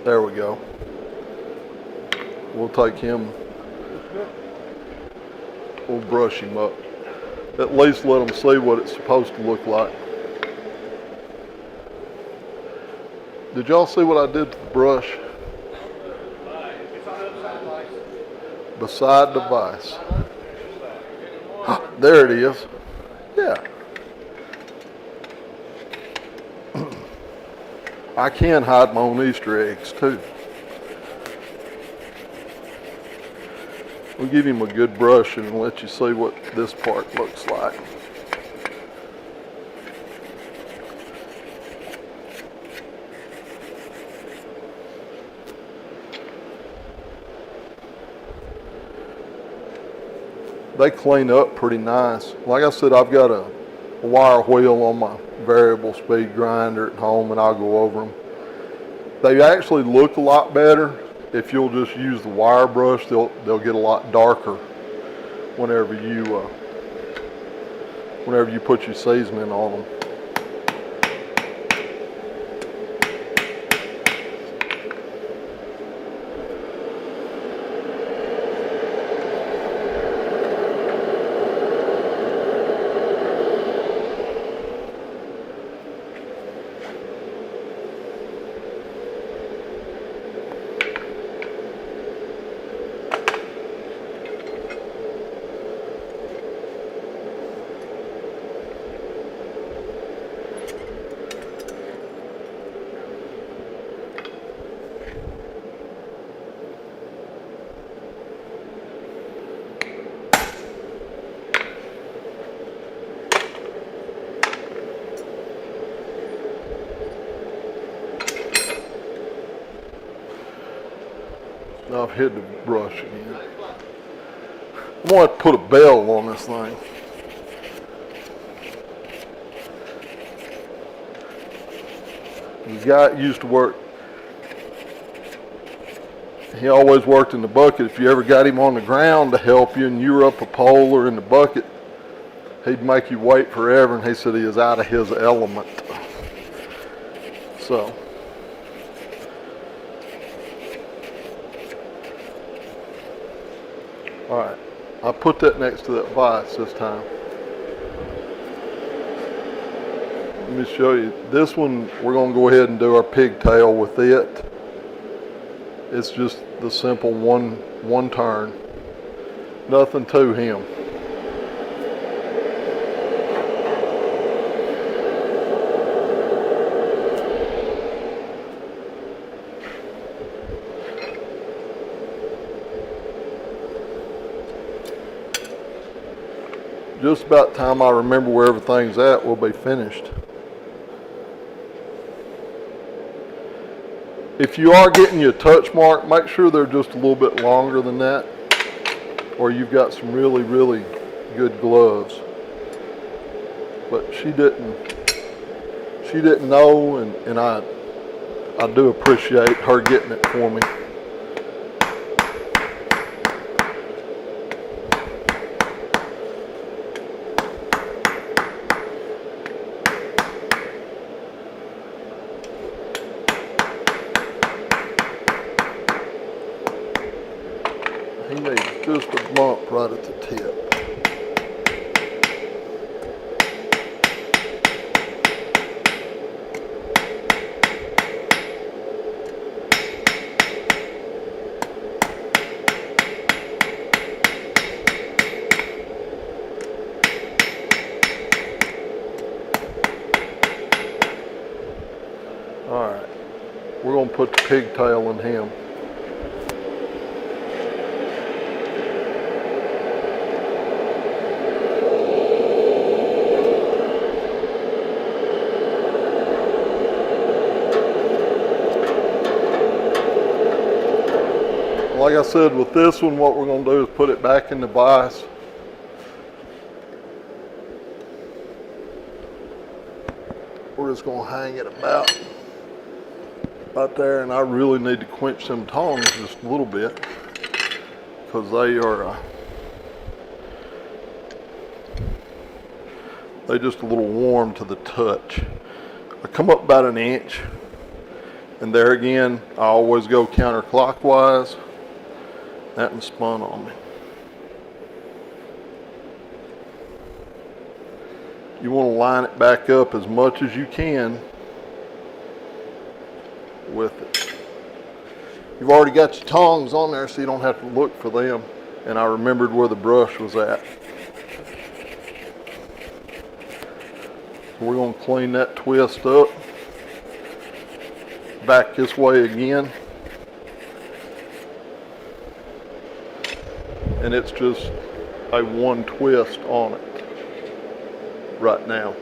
S1: There we go. We'll take him. We'll brush him up. At least let them see what it's supposed to look like. Did y'all see what I did to the brush?
S2: It's on the other side, like.
S1: Beside the vise. There it is. Yeah. I can hide my own Easter eggs too. We'll give him a good brush and let you see what this part looks like. They clean up pretty nice. Like I said, I've got a wire wheel on my variable speed grinder at home, and I'll go over them. They actually look a lot better if you'll just use the wire brush. They'll get a lot darker whenever you put your seasoning on them. Now I've hit the brush again. I'm going to put a bell on this thing. The guy used to work, he always worked in the bucket. If you ever got him on the ground to help you and you were up a pole or in the bucket, he'd make you wait forever, and he said he is out of his element. So, all right, I put that next to that vise this time. Let me show you. This one, we're going to go ahead and do our pigtail with it. It's just the simple one turn. Nothing to him. Just about time I remember where everything's at, we'll be finished. If you are getting your touch mark, make sure they're just a little bit longer than that, or you've got some really, really good gloves. But she didn't know, and I do appreciate her getting it for me. He needs just a bump right at the tip. All right, we're going to put the pigtail in him. Like I said, with this one, what we're going to do is put it back in the vise. We're just going to hang it about right there, and I really need to quench them tongs just a little bit because they are They're just a little warm to the touch. I come up about an inch, and there again, I always go counterclockwise. That one spun on me. You want to line it back up as much as you can with it. You've already got your tongs on there, so you don't have to look for them. And I remembered where the brush was at. We're going to clean that twist up. Back this way again. And it's just a one twist on it right now.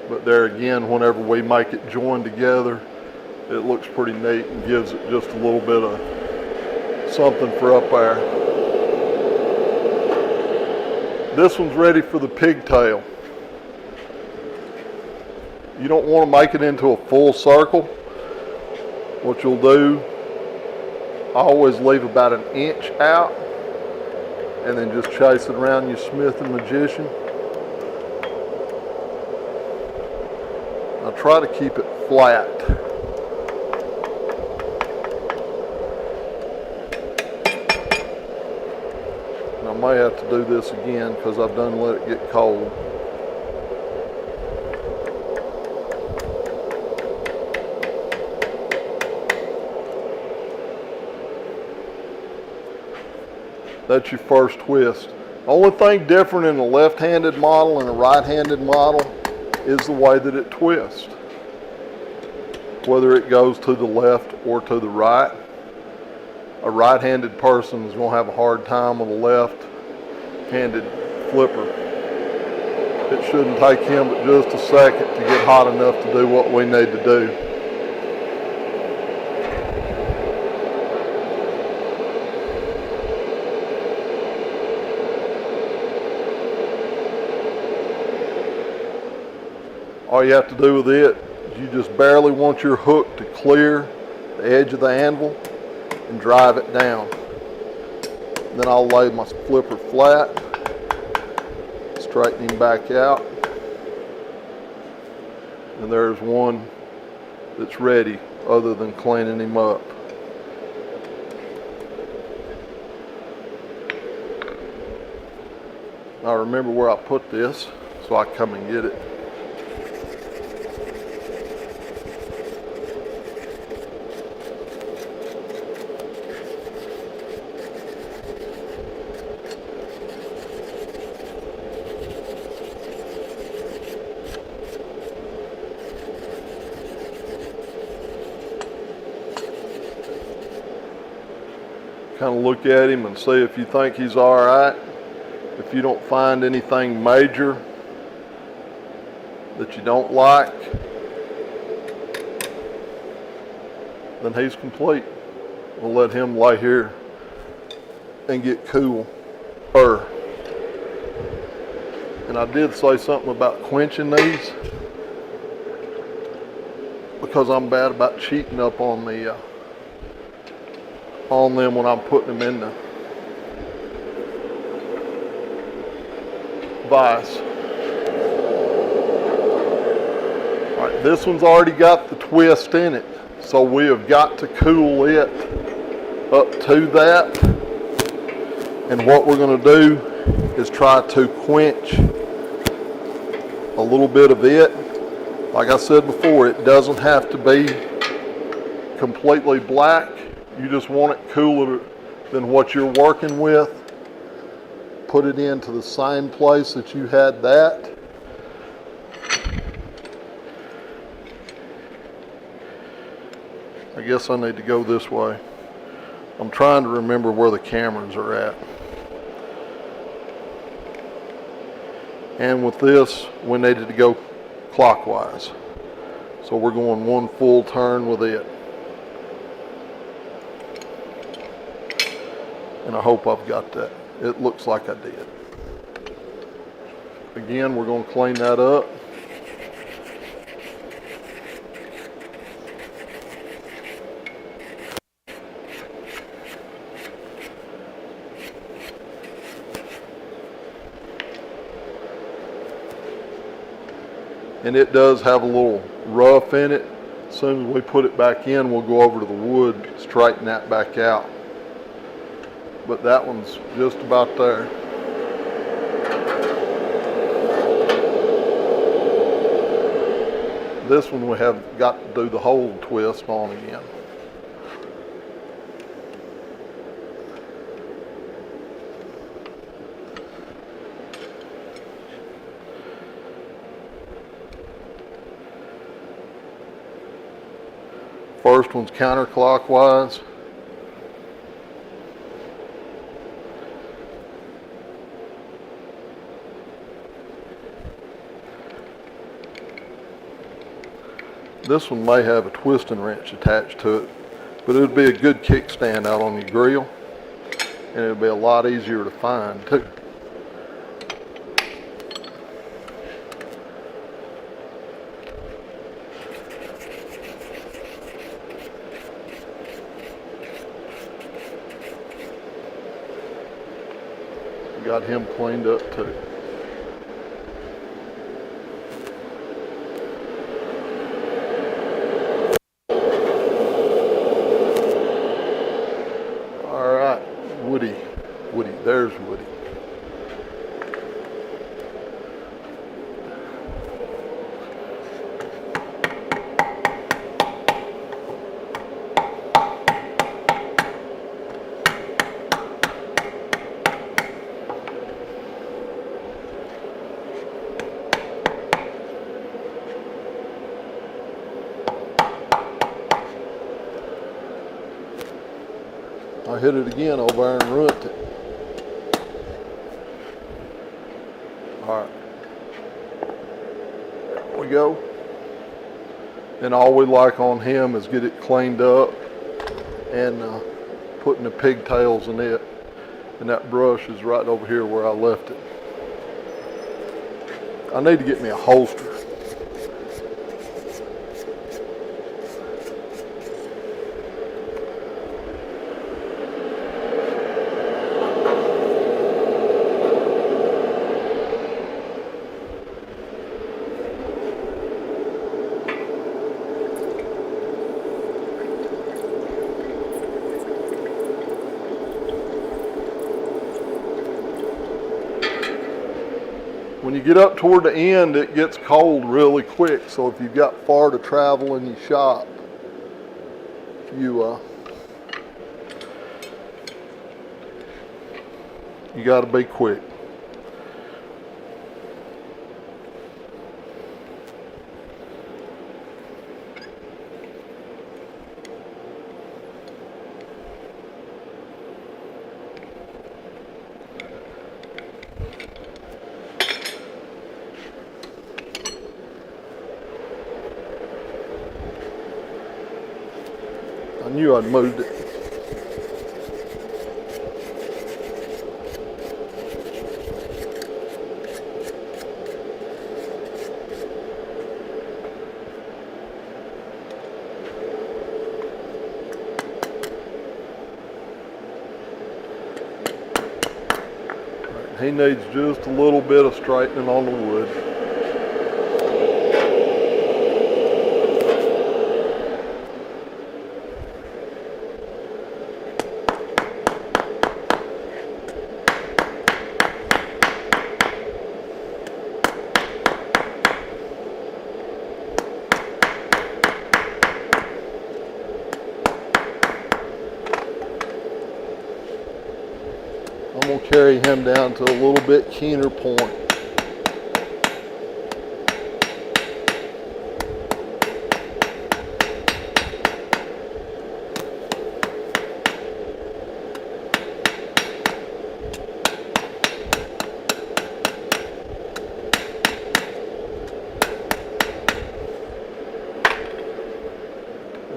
S1: But there again, whenever we make it join together, it looks pretty neat and gives it just a little bit of something for up there. This one's ready for the pigtail. You don't want to make it into a full circle. What you'll do, I always leave about an inch out and then just chase it around your Smith and Magician. Now try to keep it flat. And I may have to do this again because I've done let it get cold. That's your first twist. The only thing different in a left-handed model and a right-handed model is the way that it twists. Whether it goes to the left or to the right. A right-handed person is going to have a hard time with a left-handed flipper. It shouldn't take him but just a second to get hot enough to do what we need to do. All you have to do with it is you just barely want your hook to clear the edge of the anvil and drive it down. Then I'll lay my flipper flat, straighten him back out, and there's one that's ready other than cleaning him up. Now remember where I put this so I can come and get it. Kind of look at him and see if you think he's all right. If you don't find anything major that you don't like, then he's complete. We'll let him lay here and get cool. And I did say something about quenching these because I'm bad about cheating up on the on them when I'm putting them in the vise. All right, this one's already got the twist in it, so we have got to cool it up to that. And what we're going to do is try to quench a little bit of it. Like I said before, it doesn't have to be completely black. You just want it cooler than what you're working with. Put it into the same place that you had that. I guess I need to go this way. I'm trying to remember where the cameras are at. And with this, we needed to go clockwise. So we're going one full turn with it. And I hope I've got that. It looks like I did. Again, we're going to clean that up. and it does have a little rough in it. As soon as we put it back in, we'll go over to the wood, straighten that back out. But that one's just about there. This one we have got to do the whole twist on again. First one's counterclockwise. This one may have a twisting wrench attached to it, but it would be a good kickstand out on your grill, and it would be a lot easier to find too. Got him cleaned up too. All right, Woody, there's Woody. I hit it again over there and ruined it. All right, there we go. And all we like on him is get it cleaned up and putting the pigtails in it. And that brush is right over here where I left it. I need to get me a holster. When you get up toward the end, it gets cold really quick. So if you've got far to travel in your shop, you got to be quick. I knew I'd moved it. He needs just a little bit of straightening on the wood. I'm going to carry him down to a little bit keener point.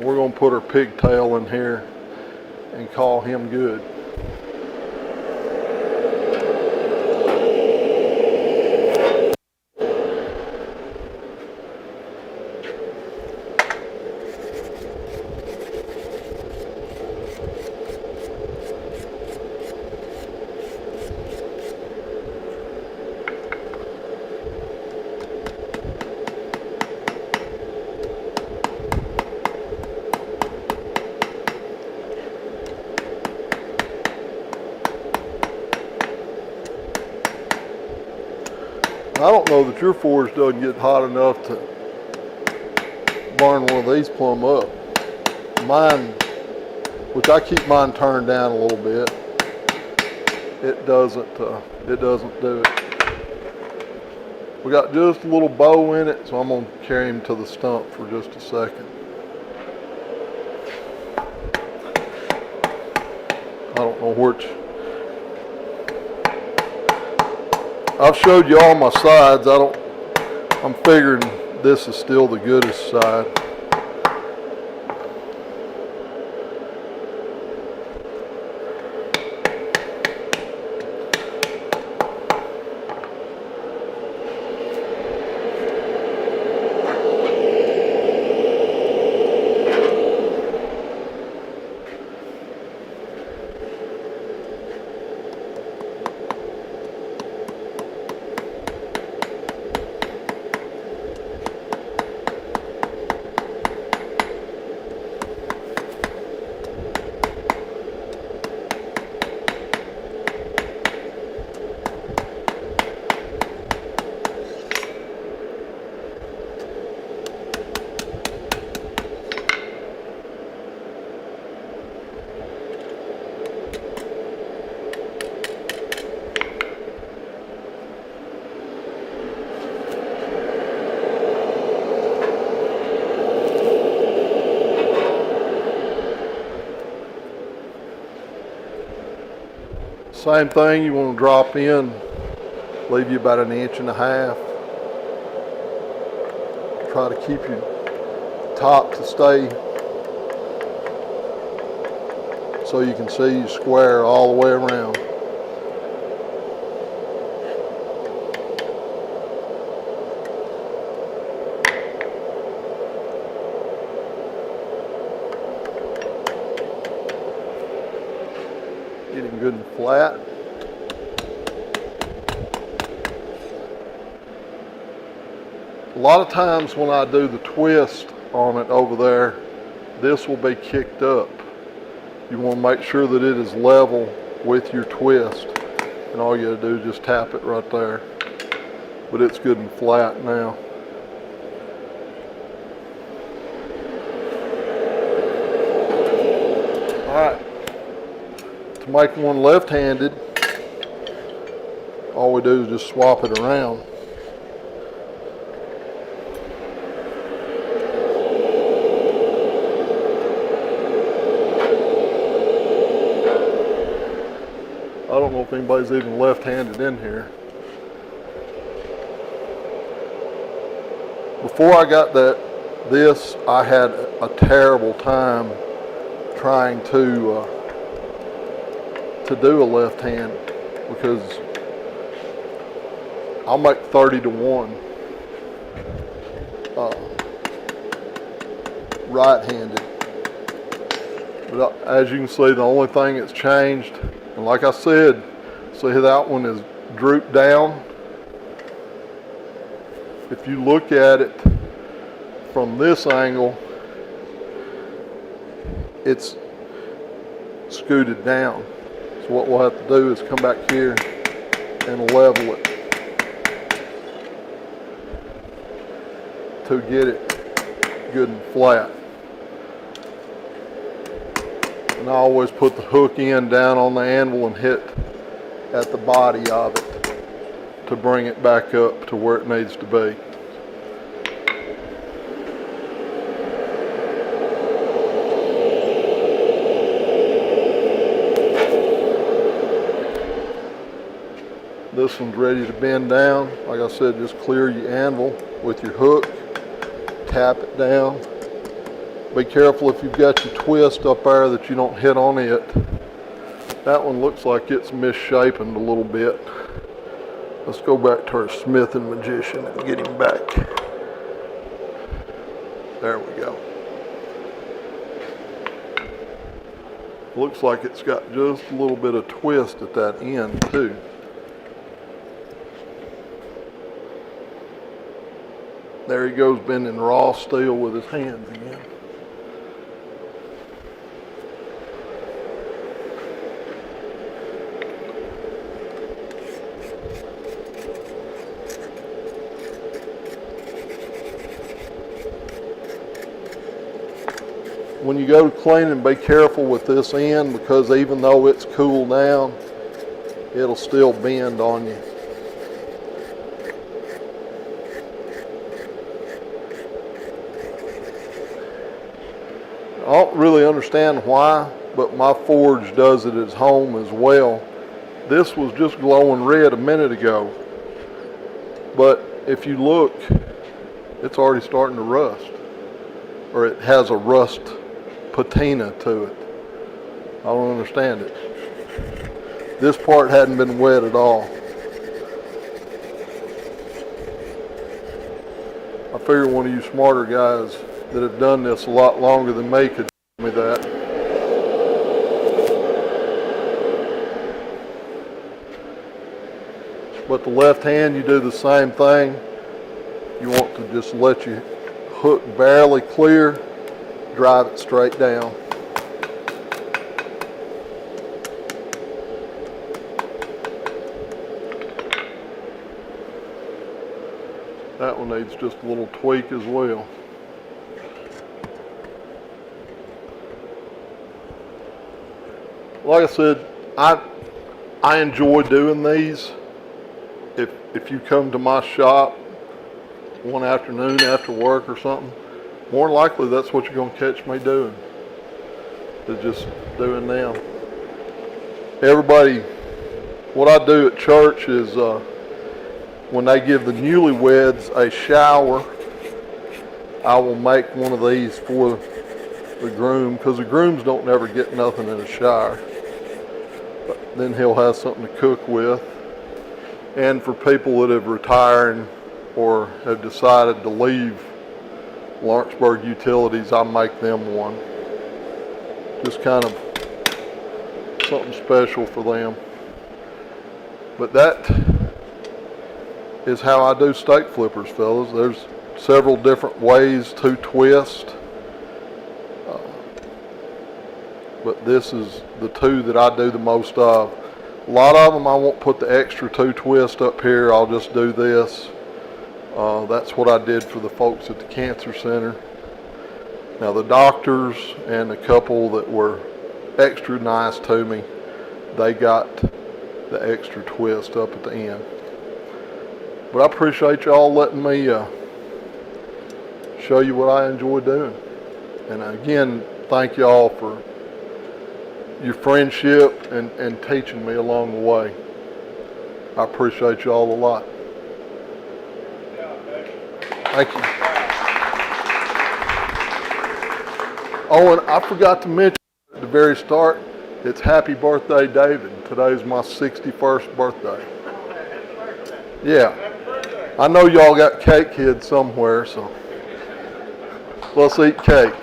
S1: We're going to put our pigtail in here and call him good. I don't know that your forge doesn't get hot enough to burn one of these plumb up. Mine, which I keep mine turned down a little bit, it doesn't do it. We got just a little bow in it, so I'm gonna carry him to the stump for just a second. I don't know which. I've showed you all my sides. I'm figuring this is still the goodest side. Same thing, you want to drop in, leave you about 1.5 inches. Try to keep your top to stay so you can see you square all the way around. Get him good and flat. A lot of times when I do the twist on it over there, this will be kicked up. You want to make sure that it is level with your twist, and all you gotta do is just tap it right there. But it's good and flat now. Alright, to make one left-handed, all we do is just swap it around. I don't know if anybody's even left-handed in here. Before I got this, I had a terrible time trying to do a left hand, because I'll make 30 to 1 right-handed. But as you can see, the only thing that's changed, and like I said, see how that one is drooped down? If you look at it from this angle, it's scooted down. So what we'll have to do is come back here and level it to get it good and flat. And I always put the hook end down on the anvil and hit at the body of it to bring it back up to where it needs to be. This one's ready to bend down. Like I said, just clear your anvil with your hook, tap it down. Be careful if you've got your twist up there that you don't hit on it. That one looks like it's misshapen a little bit. Let's go back to our Smith and Magician and get him back. There we go. Looks like it's got just a little bit of twist at that end too. There he goes, bending raw steel with his hands again. when you go to cleaning, be careful with this end, because even though it's cooled down, it'll still bend on you. I don't really understand why, but my forge does it at home as well. This was just glowing red a minute ago, but if you look, it's already starting to rust, or it has a rust patina to it. I don't understand it. This part hadn't been wet at all. I figure one of you smarter guys that have done this a lot longer than me could tell me that. But the left hand, you do the same thing. You want to just let your hook barely clear, drive it straight down. That one needs just a little tweak as well. Like I said, I enjoy doing these. If you come to my shop one afternoon after work or something, more than likely that's what you're going to catch me doing, is just doing them. Everybody, what I do at church is when they give the newlyweds a shower, I will make one of these for the groom, because the grooms don't never get nothing in a shower. But then he'll have something to cook with. And for people that have retired or have decided to leave Lawrenceburg Utilities, I make them one. Just kind of something special for them. But that is how I do steak flippers, fellas. There's several different ways to twist. But this is the two that I do the most of. A lot of them I won't put the extra 2 twists up here. I'll just do this. That's what I did for the folks at the cancer center. Now the doctors and a couple that were extra nice to me, they got the extra twist up at the end. But I appreciate y'all letting me show you what I enjoy doing. And again, thank y'all for your friendship and teaching me along the way. I appreciate y'all a lot. Thank you. Oh, and I forgot to mention at the very start, it's happy birthday, David. Today's my 61st birthday. Yeah. I know y'all got cake hid somewhere, so let's eat cake.